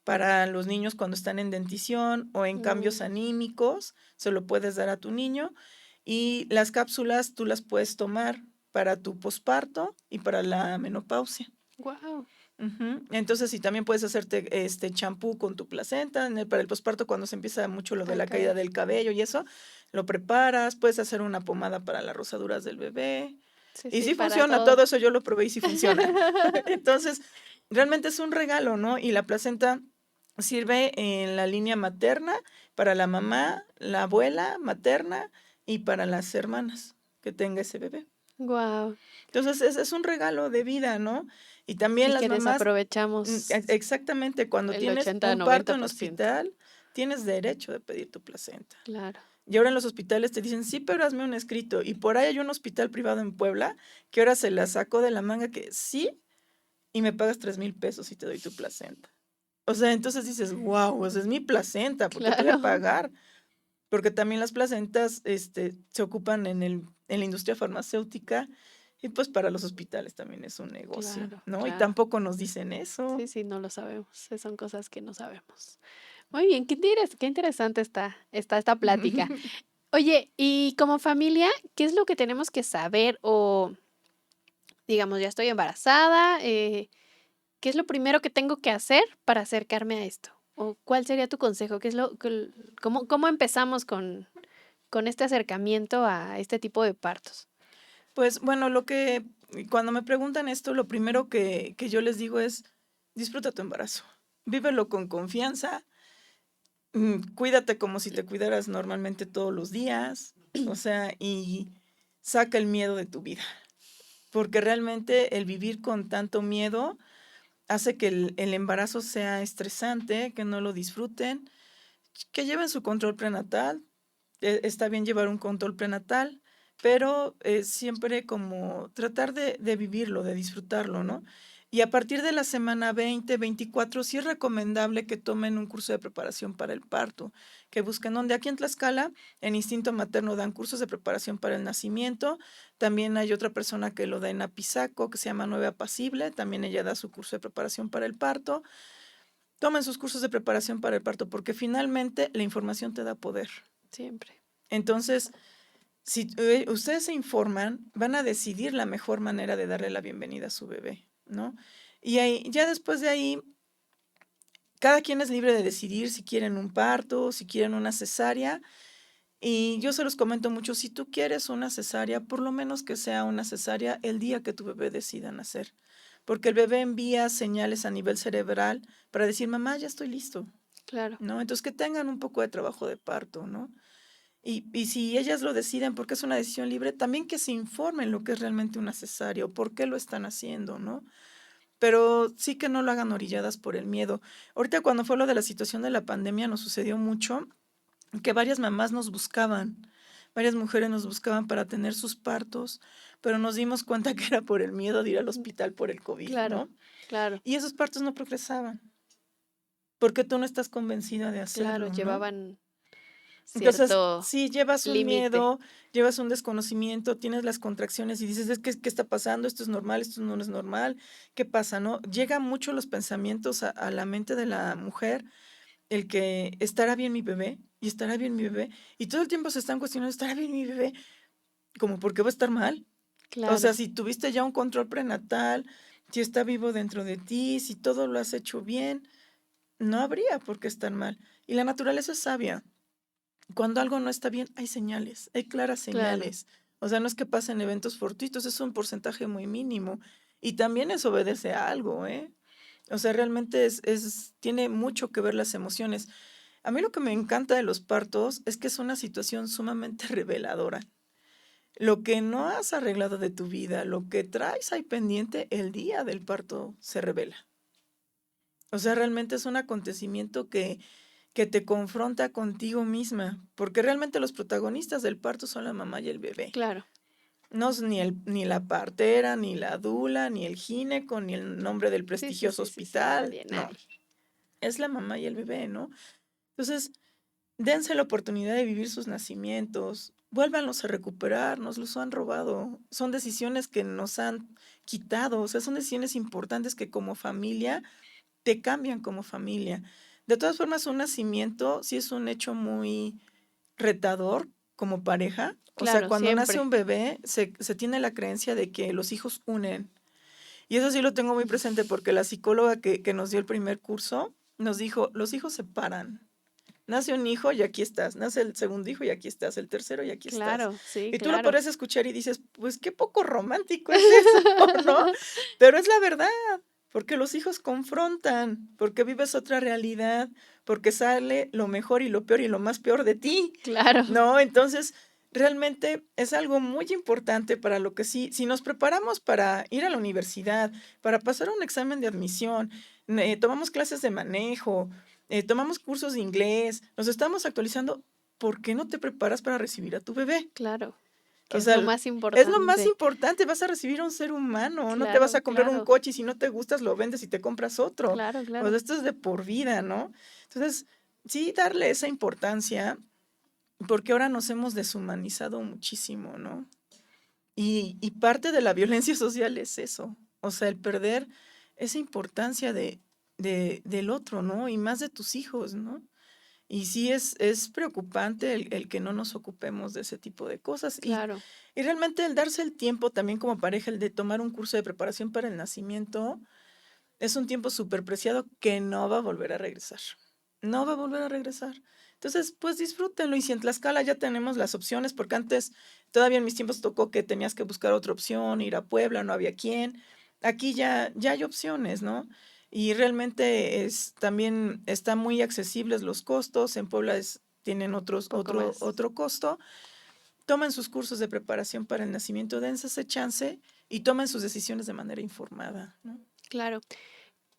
para los niños cuando están en dentición o en cambios Mm, anímicos, se lo puedes dar a tu niño. Y las cápsulas tú las puedes tomar para tu posparto y para la menopausia. guau. Ujú. Entonces, sí, también puedes hacerte champú con tu placenta. Para el posparto, cuando se empieza mucho lo de A la caída caer. del cabello y eso, lo preparas. Puedes hacer una pomada para las rosaduras del bebé. Sí, Y sí, sí para funciona, todo. todo eso yo lo probé y sí funciona. Entonces, realmente es un regalo, ¿no? Y la placenta sirve en la línea materna para la mamá, la abuela materna y para las hermanas que tenga ese bebé. Guau. Entonces, es un regalo de vida, ¿no? Y también Y las que mamás, desaprovechamos exactamente, cuando el tienes 80, un parto en 90%. hospital, tienes derecho de pedir tu placenta. Claro. Y ahora en los hospitales te dicen, sí, pero hazme un escrito. Y por ahí hay un hospital privado en Puebla que ahora se la sacó de la manga que sí, y me pagas 3,000 pesos y te doy tu placenta. O sea, entonces dices, wow, pues es mi placenta, ¿por qué te voy a Claro. pagar? Porque también las placentas se ocupan en la industria farmacéutica y pues para los hospitales también es un negocio, Claro, ¿no? Y claro. tampoco nos dicen eso. Sí, sí, no lo sabemos. Son cosas que no sabemos. Muy bien, qué interesante está esta plática. Oye, y como familia, ¿qué es lo que tenemos que saber? O, digamos, ya estoy embarazada, ¿qué es lo primero que tengo que hacer para acercarme a esto? ¿O cuál sería tu consejo? ¿Qué es cómo empezamos con este acercamiento a este tipo de partos? Pues bueno, cuando me preguntan esto, lo primero que yo les digo es, disfruta tu embarazo, vívelo con confianza, cuídate como si te cuidaras normalmente todos los días, o sea, y saca el miedo de tu vida, porque realmente el vivir con tanto miedo hace que el embarazo sea estresante, que no lo disfruten, que lleven su control prenatal. Está bien llevar un control prenatal, pero siempre como tratar de vivirlo, de disfrutarlo, ¿no? Y a partir de la semana 20, 24, sí es recomendable que tomen un curso de preparación para el parto, que busquen donde aquí en Tlaxcala, en Instinto Materno dan cursos de preparación para el nacimiento. También hay otra persona que lo da en Apizaco, que se llama Nueve Apacible, también ella da su curso de preparación para el parto. Tomen sus cursos de preparación para el parto, porque finalmente la información te da poder. Siempre. Entonces, si ustedes se informan, van a decidir la mejor manera de darle la bienvenida a su bebé, ¿no? Y ya después de ahí, cada quien es libre de decidir si quieren un parto, si quieren una cesárea. Y yo se los comento mucho, si tú quieres una cesárea, por lo menos que sea una cesárea el día que tu bebé decida nacer. Porque el bebé envía señales a nivel cerebral para decir, mamá, ya estoy listo, Claro, ¿no? Entonces que tengan un poco de trabajo de parto, ¿no? Y si ellas lo deciden porque es una decisión libre, también que se informen lo que es realmente una cesárea o por qué lo están haciendo, ¿no? Pero sí que no lo hagan orilladas por el miedo. Ahorita cuando fue lo de la situación de la pandemia nos sucedió mucho que varias mamás nos buscaban, varias mujeres nos buscaban para tener sus partos, pero nos dimos cuenta que era por el miedo de ir al hospital por el COVID, claro, ¿no? claro, Y esos partos no progresaban, porque tú no estás convencida de claro, hacerlo, ¿no? llevaban Entonces, cierto si llevas un límite. miedo, llevas un desconocimiento, tienes las contracciones y dices, es que, ¿qué está pasando? Esto es normal, esto no es normal, ¿qué pasa, no? Llegan mucho los pensamientos a la mente de la mujer, el que estará bien mi bebé, y estará bien mi bebé, y todo el tiempo se están cuestionando, ¿estará bien mi bebé? Como, ¿por qué va a estar mal? O sea, Claro, si tuviste ya un control prenatal, si está vivo dentro de ti, si todo lo has hecho bien, no habría por qué estar mal. Y la naturaleza es sabia. Cuando algo no está bien, hay señales, hay claras claro, señales. O sea, no es que pasen eventos fortuitos, es un porcentaje muy mínimo. Y también eso obedece a algo, ¿eh? O sea, realmente tiene mucho que ver las emociones. A mí lo que me encanta de los partos es que es una situación sumamente reveladora. Lo que no has arreglado de tu vida, lo que traes ahí pendiente, el día del parto se revela. O sea, realmente es un acontecimiento que te confronta contigo misma, porque realmente los protagonistas del parto son la mamá y el bebé. claro. No es ni la partera, ni la dula, ni el gineco, ni el nombre del Sí, sí, prestigioso sí, sí, sí, hospital. nadie, No, nadie. es la mamá y el bebé, ¿no? Entonces, dense la oportunidad de vivir sus nacimientos, vuélvanlos a recuperar, nos los han robado. Son decisiones que nos han quitado, o sea, son decisiones importantes que como familia te cambian como familia. De todas formas, un nacimiento sí es un hecho muy retador como pareja. O sea, Claro, cuando nace siempre. un bebé, se tiene la creencia de que los hijos unen. Y eso sí lo tengo muy presente porque la psicóloga que nos dio el primer curso nos dijo, los hijos separan. Nace un hijo y aquí estás, nace el segundo hijo y aquí estás, el tercero y aquí estás. Claro, sí, Y tú lo claro. podrías escuchar y dices, pues qué poco romántico es eso, ¿no? Pero es la verdad, porque los hijos confrontan, porque vives otra realidad, porque sale lo mejor y lo peor y lo más peor de ti, Claro, ¿no? Entonces, realmente es algo muy importante para lo que sí, si nos preparamos para ir a la universidad, para pasar un examen de admisión, tomamos clases de manejo, tomamos cursos de inglés, nos estamos actualizando, ¿por qué no te preparas para recibir a tu bebé? claro, que O es sea, lo más es lo más importante. importante, vas a recibir a un ser humano, no te vas Claro, a comprar un claro, coche y si no te gustas lo vendes y te compras otro. claro, O sea, claro. esto es de por vida, ¿no? Entonces, sí, darle esa importancia, porque ahora nos hemos deshumanizado muchísimo, ¿no? Y parte de la violencia social es eso, o sea, el perder esa importancia del otro, ¿no? Y más de tus hijos, ¿no? Y sí es preocupante el que no nos ocupemos de ese tipo de cosas. Claro, Y realmente el darse el tiempo también como pareja, el de tomar un curso de preparación para el nacimiento, es un tiempo súper preciado que no va a volver a regresar. No va a volver a regresar. Entonces, pues disfrútenlo. Y si en Tlaxcala ya tenemos las opciones, porque antes, todavía en mis tiempos tocó que tenías que buscar otra opción, ir a Puebla, no había quién. Aquí ya hay opciones, ¿no? Y realmente también están muy accesibles los costos. En Puebla tienen poco más. otro costo. Tomen sus cursos de preparación para el nacimiento, dense ese chance y tomen sus decisiones de manera informada, ¿no? Claro.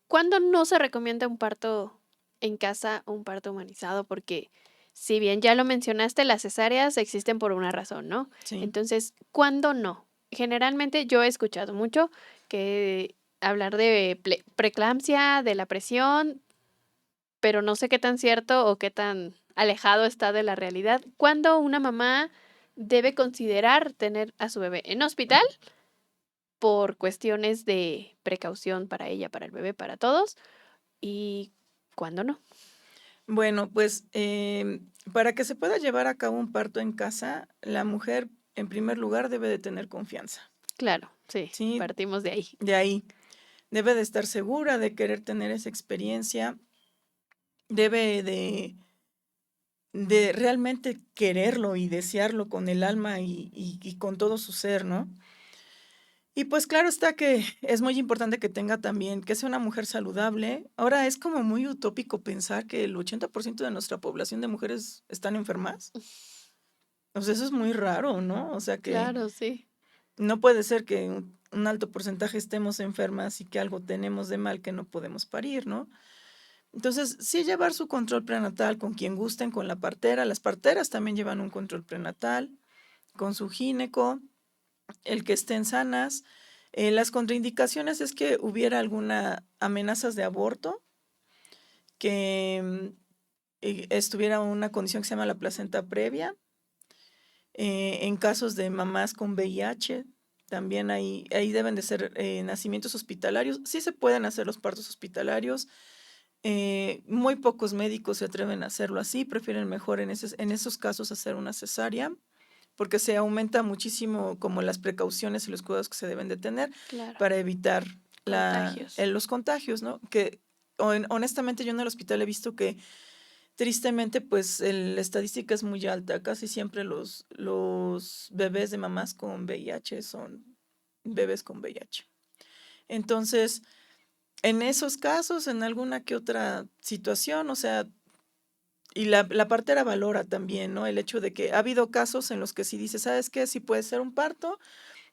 ¿Cuándo no se recomienda un parto en casa o un parto humanizado? Porque si bien ya lo mencionaste, las cesáreas existen por una razón, ¿no? Sí. Entonces, ¿cuándo no? Generalmente yo he escuchado mucho que hablar de preeclampsia, de la presión, pero no sé qué tan cierto o qué tan alejado está de la realidad. ¿Cuándo una mamá debe considerar tener a su bebé en hospital por cuestiones de precaución para ella, para el bebé, para todos? ¿Y cuándo no? Bueno, pues para que se pueda llevar a cabo un parto en casa, la mujer en primer lugar debe de tener confianza, Claro, sí, ¿sí? partimos de ahí. De ahí. debe de estar segura de querer tener esa experiencia, debe de realmente quererlo y desearlo con el alma y con todo su ser, ¿no? Y pues claro está que es muy importante que tenga también, que sea una mujer saludable. Ahora es como muy utópico pensar que el 80% de nuestra población de mujeres están enfermas. O sea, eso es muy raro, ¿no? O sea que Claro, sí. no puede ser que un alto porcentaje estemos enfermas y que algo tenemos de mal que no podemos parir, ¿no? Entonces, sí llevar su control prenatal con quien gusten, con la partera. Las parteras también llevan un control prenatal, con su gineco, el que estén sanas. Las contraindicaciones es que hubiera alguna amenazas de aborto, que estuviera una condición que se llama la placenta previa. En casos de mamás con VIH, también ahí deben de ser nacimientos hospitalarios. Sí se pueden hacer los partos hospitalarios. Muy pocos médicos se atreven a hacerlo así, prefieren mejor en esos casos hacer una cesárea, porque se aumenta muchísimo como las precauciones y los cuidados que se deben de tener Claro. para evitar Contagios. los contagios, ¿no? Que honestamente yo en el hospital he visto que tristemente pues la estadística es muy alta, casi siempre los bebés de mamás con VIH son bebés con VIH. Entonces, en esos casos, en alguna que otra situación, o sea, y la partera valora también, ¿no? El hecho de que ha habido casos en los que sí dice, ¿sabes qué? Sí puede ser un parto,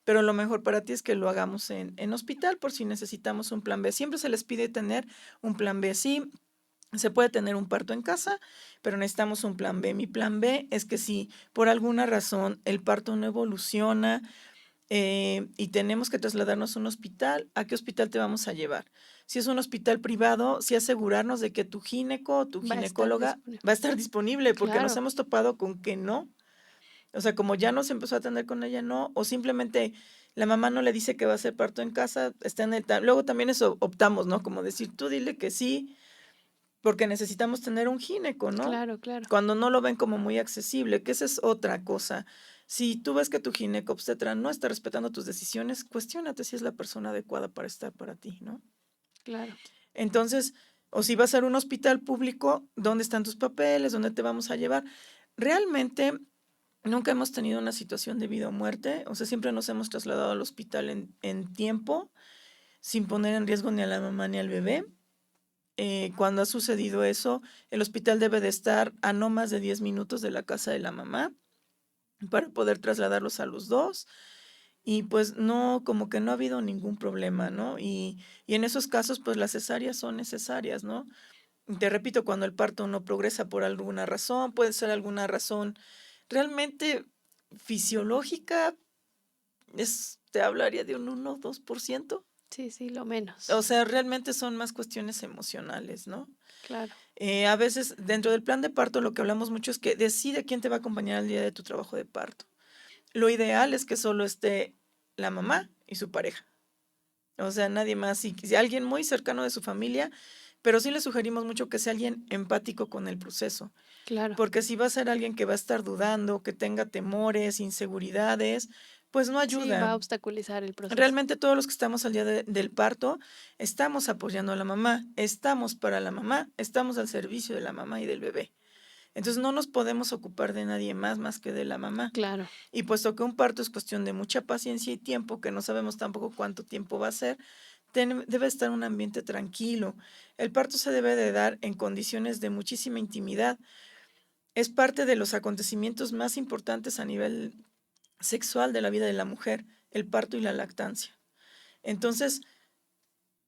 pero lo mejor para ti es que lo hagamos en hospital por si necesitamos un plan B. Siempre se les pide tener un plan B. Sí, se puede tener un parto en casa, pero necesitamos un plan B. Mi plan B es que si por alguna razón el parto no evoluciona, y tenemos que trasladarnos a un hospital, ¿a qué hospital te vamos a llevar? Si es un hospital privado, sí asegurarnos de que tu gineco o tu Va a estar ginecóloga disponible. va a estar disponible, porque nos Claro. hemos topado con que no. O sea, como ya no se empezó a atender con ella, no, o simplemente la mamá no le dice que va a hacer parto en casa, está en luego también eso optamos, ¿no? Como decir, tú dile que sí, porque necesitamos tener un gineco, ¿no? Claro, claro. Cuando no lo ven como muy accesible, que esa es otra cosa. Si tú ves que tu ginecobstetra no está respetando tus decisiones, cuestiónate si es la persona adecuada para estar para ti, ¿no? Claro. Entonces, o si vas a un hospital público, ¿dónde están tus papeles? ¿Dónde te vamos a llevar? Realmente nunca hemos tenido una situación de vida o muerte, o sea, siempre nos hemos trasladado al hospital en tiempo, sin poner en riesgo ni a la mamá ni al bebé. Cuando ha sucedido eso, el hospital debe de estar a no más de 10 minutos de la casa de la mamá para poder trasladarlos a los dos. Y pues no, como que no ha habido ningún problema, ¿no? Y en esos casos, pues las cesáreas son necesarias, ¿no? Te repito, cuando el parto no progresa por alguna razón, puede ser alguna razón realmente fisiológica, te hablaría de un 1 o 2%. Sí, sí, lo menos. O sea, realmente son más cuestiones emocionales, ¿no? Claro. A veces dentro del plan de parto lo que hablamos mucho es que decide quién te va a acompañar al día de tu trabajo de parto. Lo ideal es que solo esté la mamá y su pareja. O sea, nadie más. Y si alguien muy cercano de su familia, pero sí le sugerimos mucho que sea alguien empático con el proceso. Claro. Porque si va a ser alguien que va a estar dudando, que tenga temores, inseguridades, pues no Sí, va ayuda. a obstaculizar el proceso. Realmente todos los que estamos al día del parto, estamos apoyando a la mamá, estamos para la mamá, estamos al servicio de la mamá y del bebé. Entonces no nos podemos ocupar de nadie más que de la mamá. Claro. Y puesto que un parto es cuestión de mucha paciencia y tiempo, que no sabemos tampoco cuánto tiempo va a ser, debe estar un ambiente tranquilo. El parto se debe de dar en condiciones de muchísima intimidad. Es parte de los acontecimientos más importantes a nivel sexual de la vida de la mujer, el parto y la lactancia. Entonces,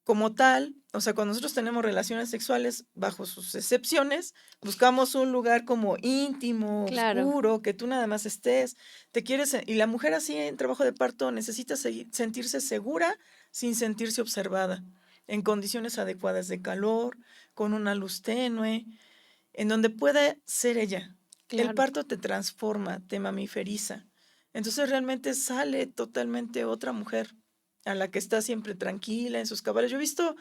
como tal, o sea, cuando nosotros tenemos relaciones sexuales, bajo sus excepciones, buscamos un lugar como íntimo, Claro. oscuro, que tú nada más estés, te quieres, y la mujer así en trabajo de parto necesita sentirse segura sin sentirse observada, en condiciones adecuadas de calor, con una luz tenue, en donde pueda ser ella. El Claro. parto te transforma, te mamiferiza. Entonces realmente sale totalmente otra mujer a la que está siempre tranquila en sus cabales. Yo he visto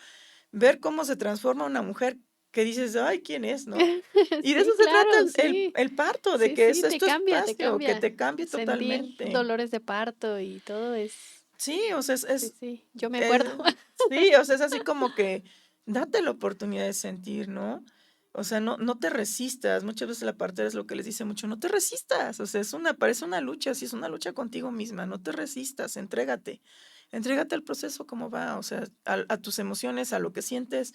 ver cómo se transforma una mujer que dices, ay, ¿quién es, no? Y de eso Sí, se trata claro, sí. el parto, de Sí, que sí, es te tu cambia, te espacio, que cambia. te cambie Sentir totalmente. dolores de parto y todo es Sí, o sea, Sí, sí, yo me acuerdo. es sí, o sea, es así como que date la oportunidad de sentir, ¿no? O sea, no te resistas. Muchas veces la partera es lo que les dice mucho, no te resistas. O sea, parece una lucha, sí, es una lucha contigo misma, no te resistas, entrégate. Entrégate al proceso como va, o sea, a tus emociones, a lo que sientes.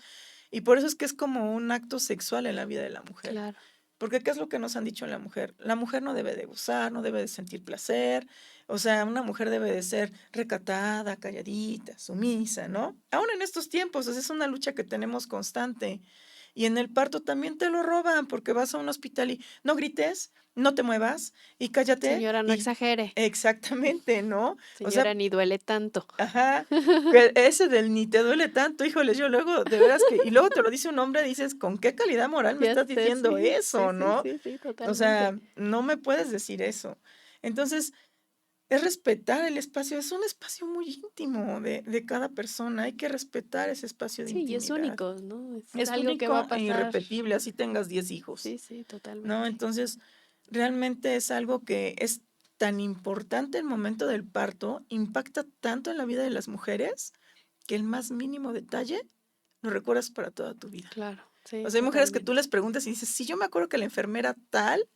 Y por eso es que es como un acto sexual en la vida de la mujer. Claro. Porque ¿qué es lo que nos han dicho en la mujer? La mujer no debe de gozar, no debe de sentir placer. O sea, una mujer debe de ser recatada, calladita, sumisa, ¿no? Aún en estos tiempos, o sea, es una lucha que tenemos constante. Y en el parto también te lo roban porque vas a un hospital y no grites, no te muevas y cállate. Señora, no Y exagere. exactamente, ¿no? O sea, Señora, ni duele tanto. ajá, que ese del ni te duele tanto, híjoles, yo luego, de veras que, y luego te lo dice un hombre, dices, ¿con qué calidad moral me Ya estás sé, diciendo sí, sí, eso, sí, no? sí, sí, O totalmente. sea, no me puedes decir eso. Entonces, es respetar el espacio, es un espacio muy íntimo de cada persona, hay que respetar ese espacio de Sí, y es intimidad. único, ¿no? Es Es algo que va único a e pasar. irrepetible, así tengas 10 hijos, Sí, sí, ¿no? totalmente. Entonces, realmente es algo que es tan importante el momento del parto, impacta tanto en la vida de las mujeres, que el más mínimo detalle lo recuerdas para toda tu vida. Claro, O sí, sea, hay mujeres que tú totalmente. les preguntas y dices, sí, yo me acuerdo que la enfermera tal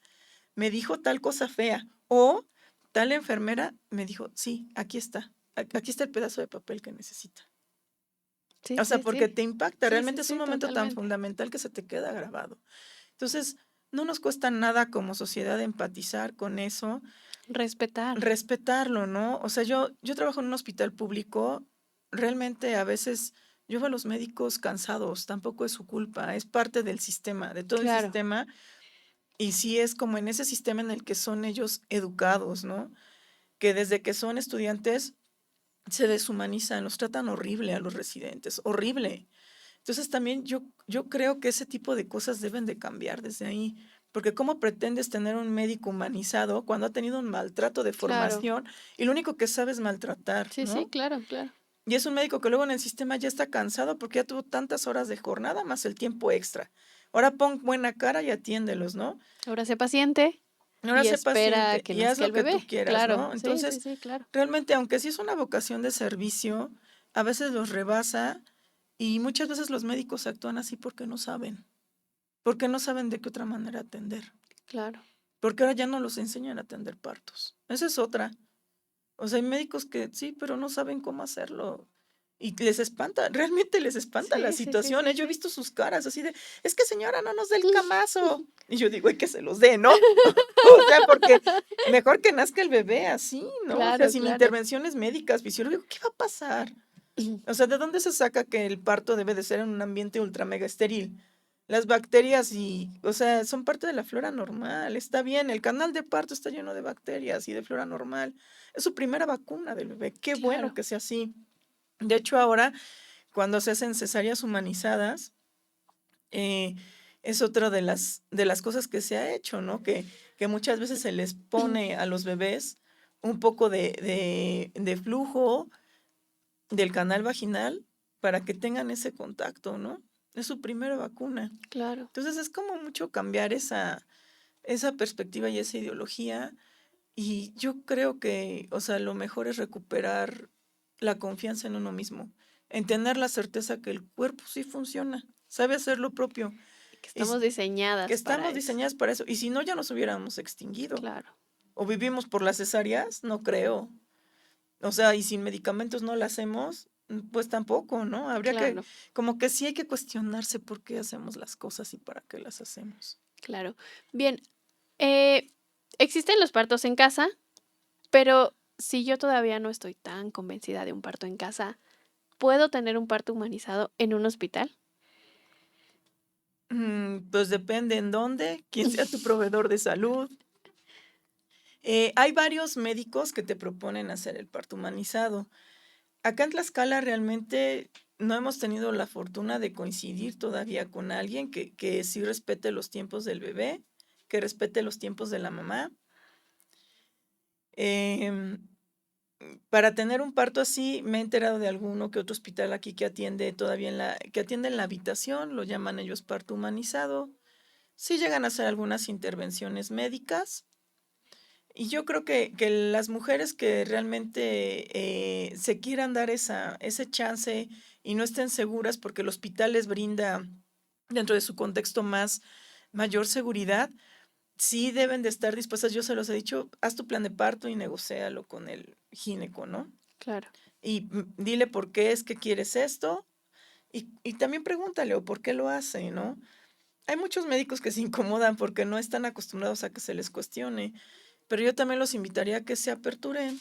me dijo tal cosa fea, o tal enfermera me dijo, sí, aquí está, aquí está el pedazo de papel que necesita. Sí, O sea, sí, porque sí. te impacta, Sí, sí, realmente es un sí, momento tan totalmente. fundamental que se te queda grabado. Entonces, no nos cuesta nada como sociedad empatizar con eso, Respetar. respetarlo, ¿no? O sea, yo trabajo en un hospital público, realmente a veces yo veo a los médicos cansados, tampoco es su culpa, es parte del sistema, de todo el Claro, sistema, y sí es como en ese sistema en el que son ellos educados, ¿no? Que desde que son estudiantes se deshumanizan, los tratan horrible a los residentes, horrible. Entonces también yo creo que ese tipo de cosas deben de cambiar desde ahí, porque ¿cómo pretendes tener un médico humanizado cuando ha tenido un maltrato de claro. formación y lo único que sabe es maltratar, Sí, sí, ¿no? claro, claro. Y es un médico que luego en el sistema ya está cansado porque ya tuvo tantas horas de jornada más el tiempo extra. Ahora pon buena cara y atiéndelos, ¿no? Ahora sé paciente Ahora y sé espera paciente que y haz nazca el lo que tú bebé. quieras, Claro, ¿no? sí, sí, Entonces, sí, claro. realmente, aunque sí es una vocación de servicio, a veces los rebasa y muchas veces los médicos actúan así porque no saben de qué otra manera atender, Claro, porque ahora ya no los enseñan a atender partos. Esa es otra. O sea, hay médicos que sí, pero no saben cómo hacerlo. Y les espanta, realmente les espanta la sí, sí, sí, situación, sí, ¿eh? Yo he sí. visto sus caras así de, es que señora, no nos dé el camazo. Y yo digo, hay que se los dé, ¿no? O sea, porque mejor que nazca el bebé así, ¿no? O sea, Claro, sin claro. intervenciones médicas, fisiológicas, ¿qué va a pasar? O sea, ¿de dónde se saca que el parto debe de ser en un ambiente ultra mega estéril? Las bacterias o sea, son parte de la flora normal. Está bien, el canal de parto está lleno de bacterias y de flora normal. Es su primera vacuna del bebé. Qué bueno Claro, que sea así. De hecho, ahora, cuando se hacen cesáreas humanizadas, eh, es otra de las cosas que se ha hecho, ¿no? Que muchas veces se les pone a los bebés un poco de flujo del canal vaginal para que tengan ese contacto, ¿no? Es su primera vacuna. claro. Entonces es como mucho cambiar esa perspectiva y esa ideología. Y yo creo que, o sea, lo mejor es recuperar la confianza en uno mismo, en tener la certeza que el cuerpo sí funciona, sabe hacer lo propio, Que y estamos que diseñadas para estamos eso. diseñadas para eso. Y si no, ya nos hubiéramos extinguido. Claro, O vivimos por las cesáreas, no creo. O sea, y sin medicamentos no la hacemos, pues tampoco, ¿no? Habría que, claro, como que sí hay que cuestionarse por qué hacemos las cosas y para qué las hacemos. claro. Bien, eh, existen los partos en casa, pero si yo todavía no estoy tan convencida de un parto en casa, ¿puedo tener un parto humanizado en un hospital? Pues depende en dónde, quién sea tu proveedor de salud. Hay varios médicos que te proponen hacer el parto humanizado. Acá en Tlaxcala realmente no hemos tenido la fortuna de coincidir todavía con alguien que sí respete los tiempos del bebé, que respete los tiempos de la mamá. Em, para tener un parto así, me he enterado de alguno que otro hospital aquí que atiende todavía que atiende en la habitación, lo llaman ellos parto humanizado. Sí llegan a hacer algunas intervenciones médicas, Y yo creo que las mujeres que realmente se quieran dar ese chance y no estén seguras porque el hospital les brinda dentro de su contexto mayor seguridad, sí deben de estar dispuestas. Yo se los he dicho, haz tu plan de parto y negócialo con el gineco, ¿no? Claro. Y dile por qué es que quieres esto y también pregúntale o por qué lo hace, ¿no? Hay muchos médicos que se incomodan porque no están acostumbrados a que se les cuestione, pero yo también los invitaría a que se aperturen.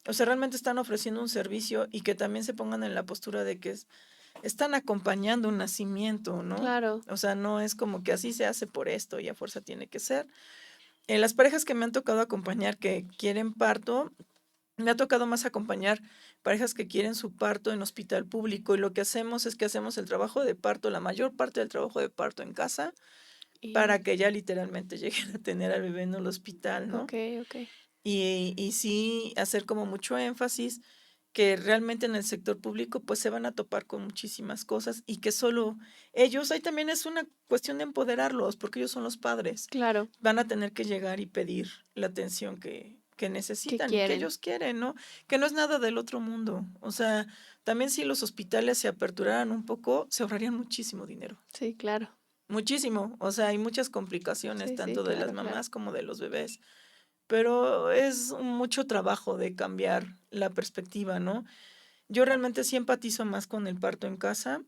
O sea, realmente están ofreciendo un servicio y que también se pongan en la postura de que están acompañando un nacimiento, ¿no? Claro. O sea, no es como que así se hace por esto y a fuerza tiene que ser. Las parejas que me han tocado acompañar que quieren parto, me ha tocado más acompañar parejas que quieren su parto en hospital público y lo que hacemos es que hacemos el trabajo de parto, la mayor parte del trabajo de parto en casa, Y para que ya literalmente lleguen a tener al bebé en el hospital, ¿no? okey, okey. Y sí hacer como mucho énfasis que realmente en el sector público pues se van a topar con muchísimas cosas y que solo ellos, ahí también es una cuestión de empoderarlos, porque ellos son los padres, Claro, van a tener que llegar y pedir la atención que que necesitan y que quieren. ellos quieren, ¿no? Que no es nada del otro mundo. O sea, también si los hospitales se aperturaran un poco, se ahorrarían muchísimo dinero. Sí, claro. Muchísimo. O sea, hay muchas complicaciones, Sí, sí, tanto de las claro, claro. mamás como de los bebés. Pero es mucho trabajo de cambiar la perspectiva, ¿no? Yo realmente sí empatizo más con el parto en casa.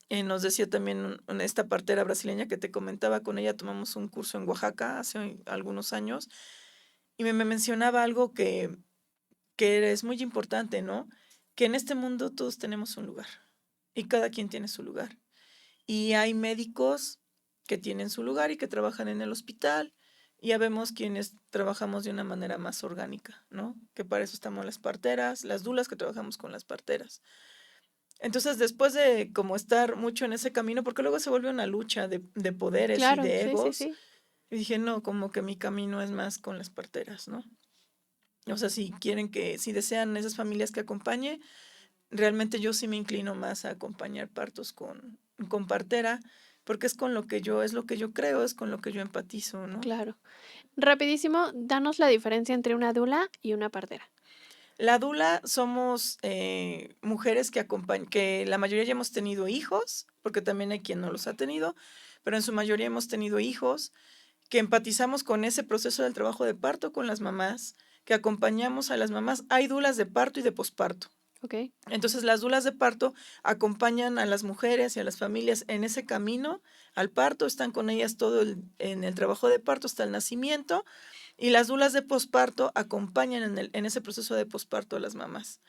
Nos decía también esta partera brasileña que te comentaba, con ella tomamos un curso en Oaxaca hace algunos años y me mencionaba algo que es muy importante, ¿no? Que en este mundo todos tenemos un lugar y cada quien tiene su lugar. Y hay médicos que tienen su lugar y que trabajan en el hospital. Y ya vemos quienes trabajamos de una manera más orgánica, ¿no? Que para eso estamos las parteras, las dulas que trabajamos con las parteras. Entonces, después de como estar mucho en ese camino, porque luego se vuelve una lucha de poderes y Claro, de sí, sí, egos, sí. y dije, no, como que mi camino es más con las parteras, ¿no? O sea, si quieren si desean esas familias que acompañe, realmente yo sí me inclino más a acompañar partos con partera, porque es con lo que es lo que yo creo, es con lo que yo empatizo, ¿no? Claro. Rapidísimo, danos la diferencia entre una dula y una partera. La dula somos mujeres que la mayoría ya hemos tenido hijos, porque también hay quien no los ha tenido, pero en su mayoría hemos tenido hijos, que empatizamos con ese proceso del trabajo de parto con las mamás, que acompañamos a las mamás. Hay dulas de parto y de posparto. Okey. Entonces, las dulas de parto acompañan a las mujeres y a las familias en ese camino al parto, están con ellas en el trabajo de parto hasta el nacimiento, y las dulas de posparto acompañan en ese proceso de posparto a las mamás.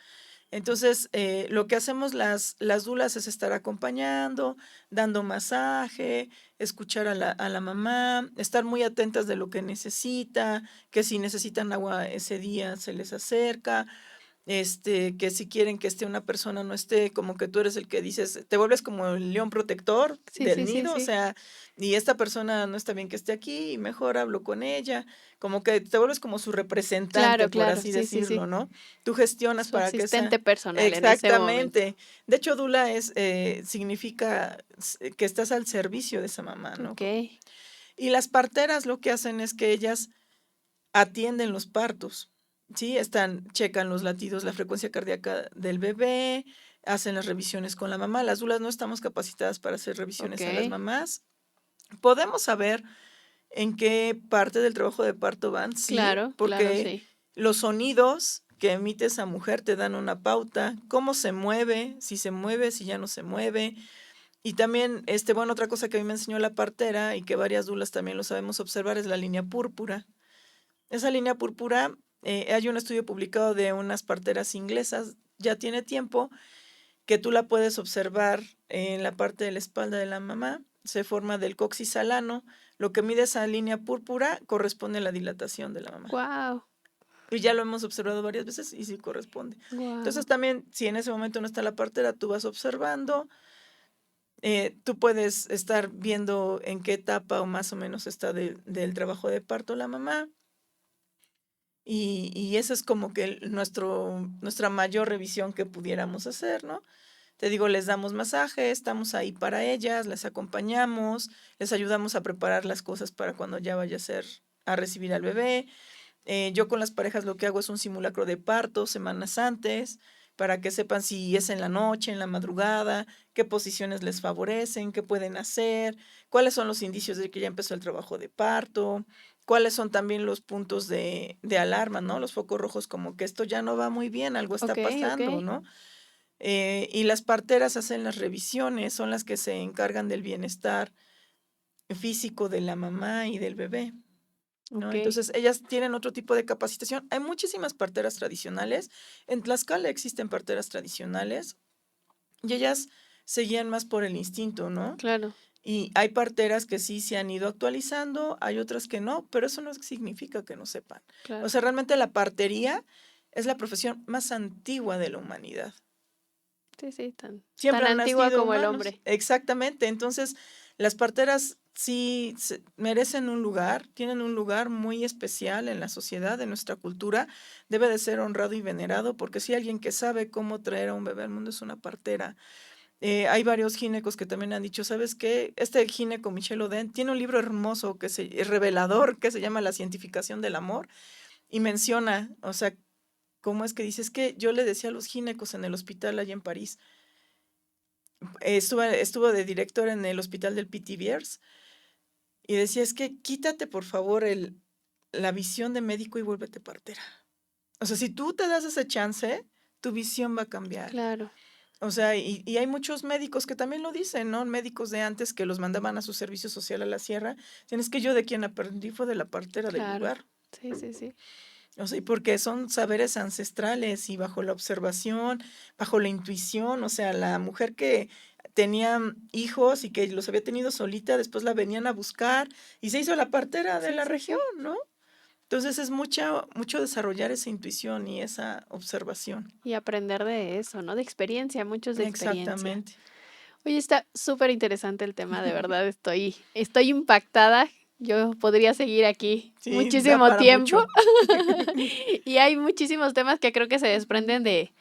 Entonces, lo que hacemos las dulas es estar acompañando, dando masaje, escuchar a la mamá, estar muy atentas de lo que necesita, que si necesitan agua ese día se les acerca, que si quieren que esté una persona, no esté, como que tú eres el que dices, te vuelves como el león protector Sí, del sí, sí, nido, o sí. sea, y esta persona no está bien que esté aquí, y mejor hablo con ella, como que te vuelves como su representante, Claro, por claro. así Sí, sí, decirlo, sí. ¿no? Tú gestionas Su para que esa... asistente personal en ese momento. Exactamente. De hecho, Dula significa que estás al servicio de esa mamá, ¿no? Okey. Y las parteras lo que hacen es que ellas atienden los partos, ¿sí? Checan los latidos, la frecuencia cardíaca del bebé, hacen las revisiones con la mamá. Las dulas no estamos capacitadas para hacer revisiones a las Okey. mamás. Podemos saber en qué parte del trabajo de parto van, sí, Claro, claro, porque sí. los sonidos que emite esa mujer te dan una pauta, cómo se mueve, si ya no se mueve. Y también, bueno, otra cosa que a mí me enseñó la partera y que varias dulas también lo sabemos observar es la línea púrpura. Esa línea púrpura, hay un estudio publicado de unas parteras inglesas, ya tiene tiempo, que tú la puedes observar en la parte de la espalda de la mamá, se forma del coxis alano, lo que mide esa línea púrpura corresponde a la dilatación de la mamá. Guau, Y ya lo hemos observado varias veces y sí corresponde. guau. Entonces también, si en ese momento no está la partera, tú vas observando, tú puedes estar viendo en qué etapa o más o menos está del trabajo de parto la mamá. Y esa es como que nuestra mayor revisión que pudiéramos hacer, ¿no? Te digo, les damos masaje, estamos ahí para ellas, les acompañamos, les ayudamos a preparar las cosas para cuando ya vaya a recibir al bebé. Yo con las parejas lo que hago es un simulacro de parto semanas antes, para que sepan si es en la noche, en la madrugada, qué posiciones les favorecen, qué pueden hacer, cuáles son los indicios de que ya empezó el trabajo de parto, cuáles son también los puntos de alarma, ¿no? Los focos rojos como que esto ya no va muy bien, algo está Okey, pasando, okey. ¿no? Y las parteras hacen las revisiones, son las que se encargan del bienestar físico de la mamá y del bebé, ¿no? Okey. Entonces, ellas tienen otro tipo de capacitación. Hay muchísimas parteras tradicionales. En Tlaxcala existen parteras tradicionales y ellas se guían más por el instinto, ¿no? Claro, Y hay parteras que sí se han ido actualizando, hay otras que no, pero eso no significa que no sepan. O claro. sea, realmente la partería es la profesión más antigua de la humanidad. Sí, sí, tan Siempre han antigua nacido como el humanos. hombre. Exactamente. Entonces, las parteras sí merecen un lugar, tienen un lugar muy especial en la sociedad, en nuestra cultura. Debe de ser honrado y venerado, porque si alguien que sabe cómo traer a un bebé al mundo es una partera. Hay varios ginecos que también han dicho, ¿sabes qué? Este gineco, Michel Oden, tiene un libro hermoso es revelador, que se llama La cientificación del amor, y menciona, o sea, cómo es que dices que yo le decía a los ginecos en el hospital allá en París, estuvo de director en el hospital del Pithiviers y decía, es que quítate por favor la visión de médico y vuélvete partera. O sea, si tú te das ese chance, tu visión va a cambiar. Claro, O sea, y hay muchos médicos que también lo dicen, ¿no? Médicos de antes que los mandaban a su servicio social a la sierra. Dicen, es que yo de quien aprendí fue de la partera del claro. lugar. Sí, sí, sí. O sea, y porque son saberes ancestrales y bajo la observación, bajo la intuición, o sea, la mujer que tenía hijos y que los había tenido solita, después la venían a buscar y se hizo la partera de Sí, la sí, región, sí. ¿no? Entonces es mucho desarrollar esa intuición y esa observación. Y aprender de eso, ¿no? De experiencia, muchos de experiencia. Exactamente. Oye, está súper interesante el tema, de verdad estoy impactada. Yo podría seguir aquí Sí, da muchísimo para tiempo, mucho. y hay muchísimos temas que creo que se desprenden de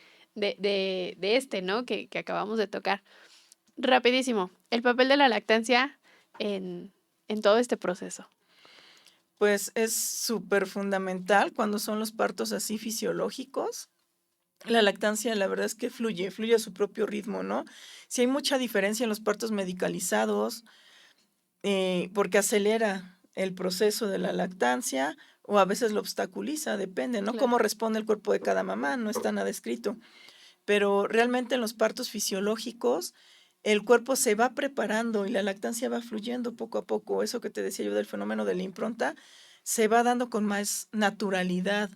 este, ¿no? Que acabamos de tocar. Rapidísimo, el papel de la lactancia en todo este proceso. Pues es súper fundamental cuando son los partos así fisiológicos. La lactancia, la verdad es que fluye a su propio ritmo, ¿no? Si hay mucha diferencia en los partos medicalizados, porque acelera el proceso de la lactancia o a veces lo obstaculiza, depende, ¿no? Claro. Cómo responde el cuerpo de cada mamá, no está nada escrito. Pero realmente en los partos fisiológicos, el cuerpo se va preparando y la lactancia va fluyendo poco a poco. Eso que te decía yo del fenómeno de la impronta, se va dando con más naturalidad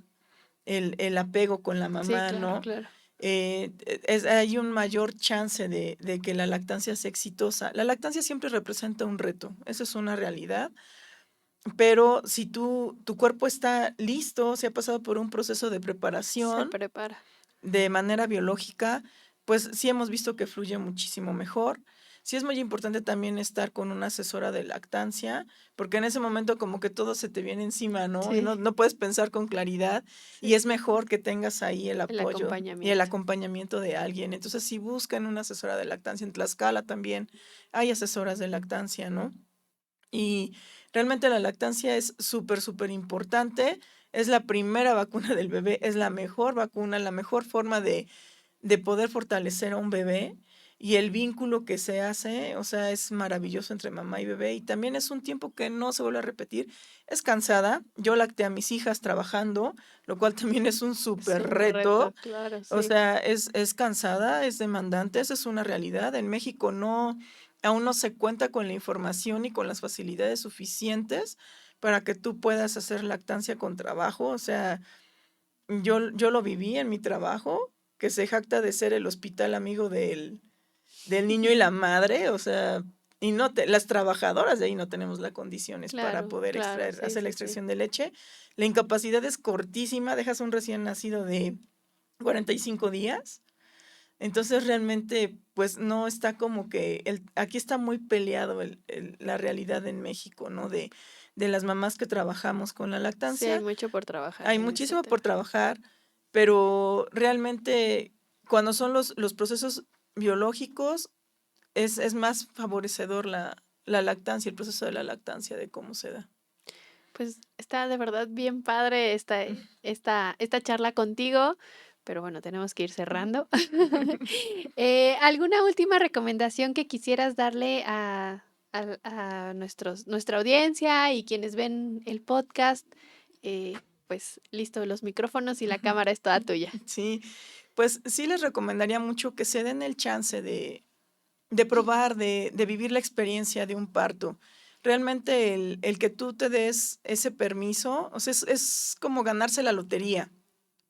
el apego con la Sí, mamá, claro, ¿no? claro. Hay un mayor chance de que la lactancia sea exitosa. La lactancia siempre representa un reto, eso es una realidad, pero si tu cuerpo está listo, se ha pasado por un proceso de Se preparación prepara. de manera biológica, pues sí hemos visto que fluye muchísimo mejor. Sí es muy importante también estar con una asesora de lactancia, porque en ese momento como que todo se te viene encima, ¿no? Y Sí, no puedes pensar con claridad y sí, es mejor que tengas ahí el el apoyo y el acompañamiento. acompañamiento de alguien. Entonces, si buscan una asesora de lactancia en Tlaxcala también, hay asesoras de lactancia, ¿no? Y realmente la lactancia es súper, súper importante. Es la primera vacuna del bebé, es la mejor vacuna, la mejor forma de poder fortalecer a un bebé. Y el vínculo que se hace, o sea, es maravilloso entre mamá y bebé. Y también es un tiempo que no se vuelve a repetir. Es cansada. Yo lacté a mis hijas trabajando, lo cual también es un Es súper un reto, reto. claro, O sí. sea, es cansada, es demandante, esa es una realidad. En México aún no se cuenta con la información y con las facilidades suficientes para que tú puedas hacer lactancia con trabajo. O sea, yo lo viví en mi trabajo, que se jacta de ser el hospital amigo del niño y la madre, o sea, y las trabajadoras de ahí no tenemos las condiciones para Claro, poder claro, sí, hacer la sí, sí. extracción de leche. La incapacidad es cortísima, dejas un recién nacido de 45 días. Entonces realmente, pues no está como que aquí está muy peleado la realidad en México, ¿no? De las mamás que trabajamos con la Sí, hay lactancia. mucho por trabajar Hay en ese muchísimo por tema. trabajar, pero realmente cuando son los procesos biológicos, es más favorecedor la lactancia, el proceso de la lactancia, de cómo se da. Pues está de verdad bien padre esta charla contigo, pero bueno, tenemos que ir cerrando. ¿Alguna última recomendación que quisieras darle a nuestra audiencia y quienes ven el podcast? Pues listo, los micrófonos y la cámara es toda tuya. Sí, pues sí les recomendaría mucho que se den el chance de probar, de vivir la experiencia de un parto. Realmente el que tú te des ese permiso, o sea, es como ganarse la lotería.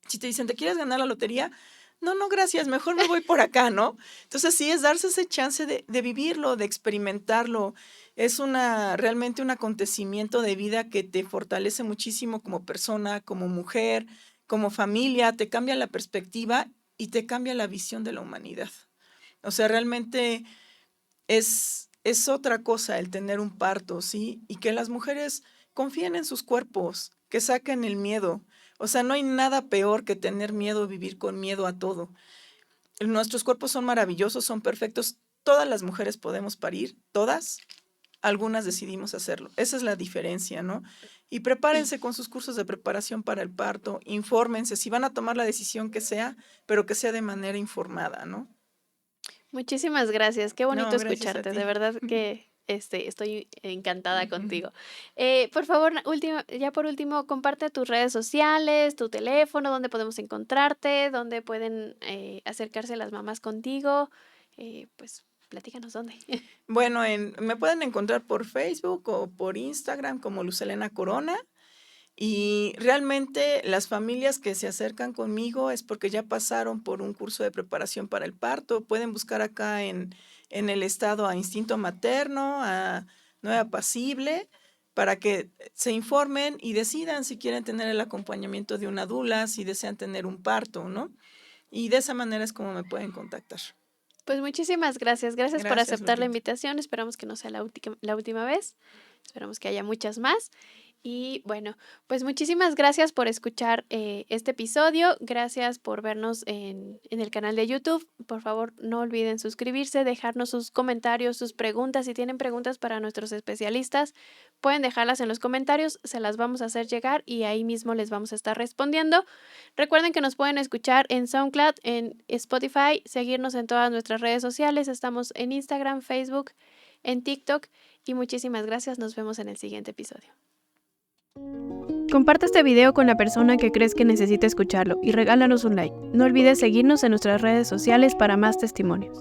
Si te dicen: "¿Te quieres ganar la lotería?". No, no, gracias, mejor me voy por acá, ¿no? Entonces, sí, es darse ese chance de vivirlo, de experimentarlo. Es realmente un acontecimiento de vida que te fortalece muchísimo como persona, como mujer, como familia, te cambia la perspectiva y te cambia la visión de la humanidad. O sea, realmente es otra cosa el tener un parto, ¿sí? Y que las mujeres confíen en sus cuerpos, que saquen el miedo. O sea, no hay nada peor que tener miedo, vivir con miedo a todo. Nuestros cuerpos son maravillosos, son perfectos. Todas las mujeres podemos parir, todas. Algunas decidimos hacerlo. Esa es la diferencia, ¿no? Y prepárense con sus cursos de preparación para el parto, infórmense si van a tomar la decisión que sea, pero que sea de manera informada, ¿no? Muchísimas gracias, qué bonito No, gracias a escucharte, de ti. verdad que, estoy encantada contigo. Por favor, ya por último, comparte tus redes sociales, tu teléfono, dónde podemos encontrarte, dónde pueden, acercarse las mamás contigo, pues, platícanos dónde. Bueno, me pueden encontrar por Facebook o por Instagram como Lucelena Corona. Y realmente las familias que se acercan conmigo es porque ya pasaron por un curso de preparación para el parto. Pueden buscar acá en el estado a Instinto Materno, a Nueva Apacible, para que se informen y decidan si quieren tener el acompañamiento de una dula, si desean tener un parto, ¿no? Y de esa manera es como me pueden contactar. Pues, muchísimas gracias, gracias por Gracias, aceptar la Lupita. invitación, esperamos que no sea la última vez, esperamos que haya muchas más. Y bueno, pues muchísimas gracias por escuchar este episodio, gracias por vernos en el canal de YouTube. Por favor, no olviden suscribirse, dejarnos sus comentarios, sus preguntas. Si tienen preguntas para nuestros especialistas, pueden dejarlas en los comentarios, se las vamos a hacer llegar y ahí mismo les vamos a estar respondiendo. Recuerden que nos pueden escuchar en SoundCloud, en Spotify, seguirnos en todas nuestras redes sociales. Estamos en Instagram, Facebook, en TikTok y muchísimas gracias. Nos vemos en el siguiente episodio. Comparte este video con la persona que crees que necesita escucharlo y regálanos un like. No olvides seguirnos en nuestras redes sociales para más testimonios.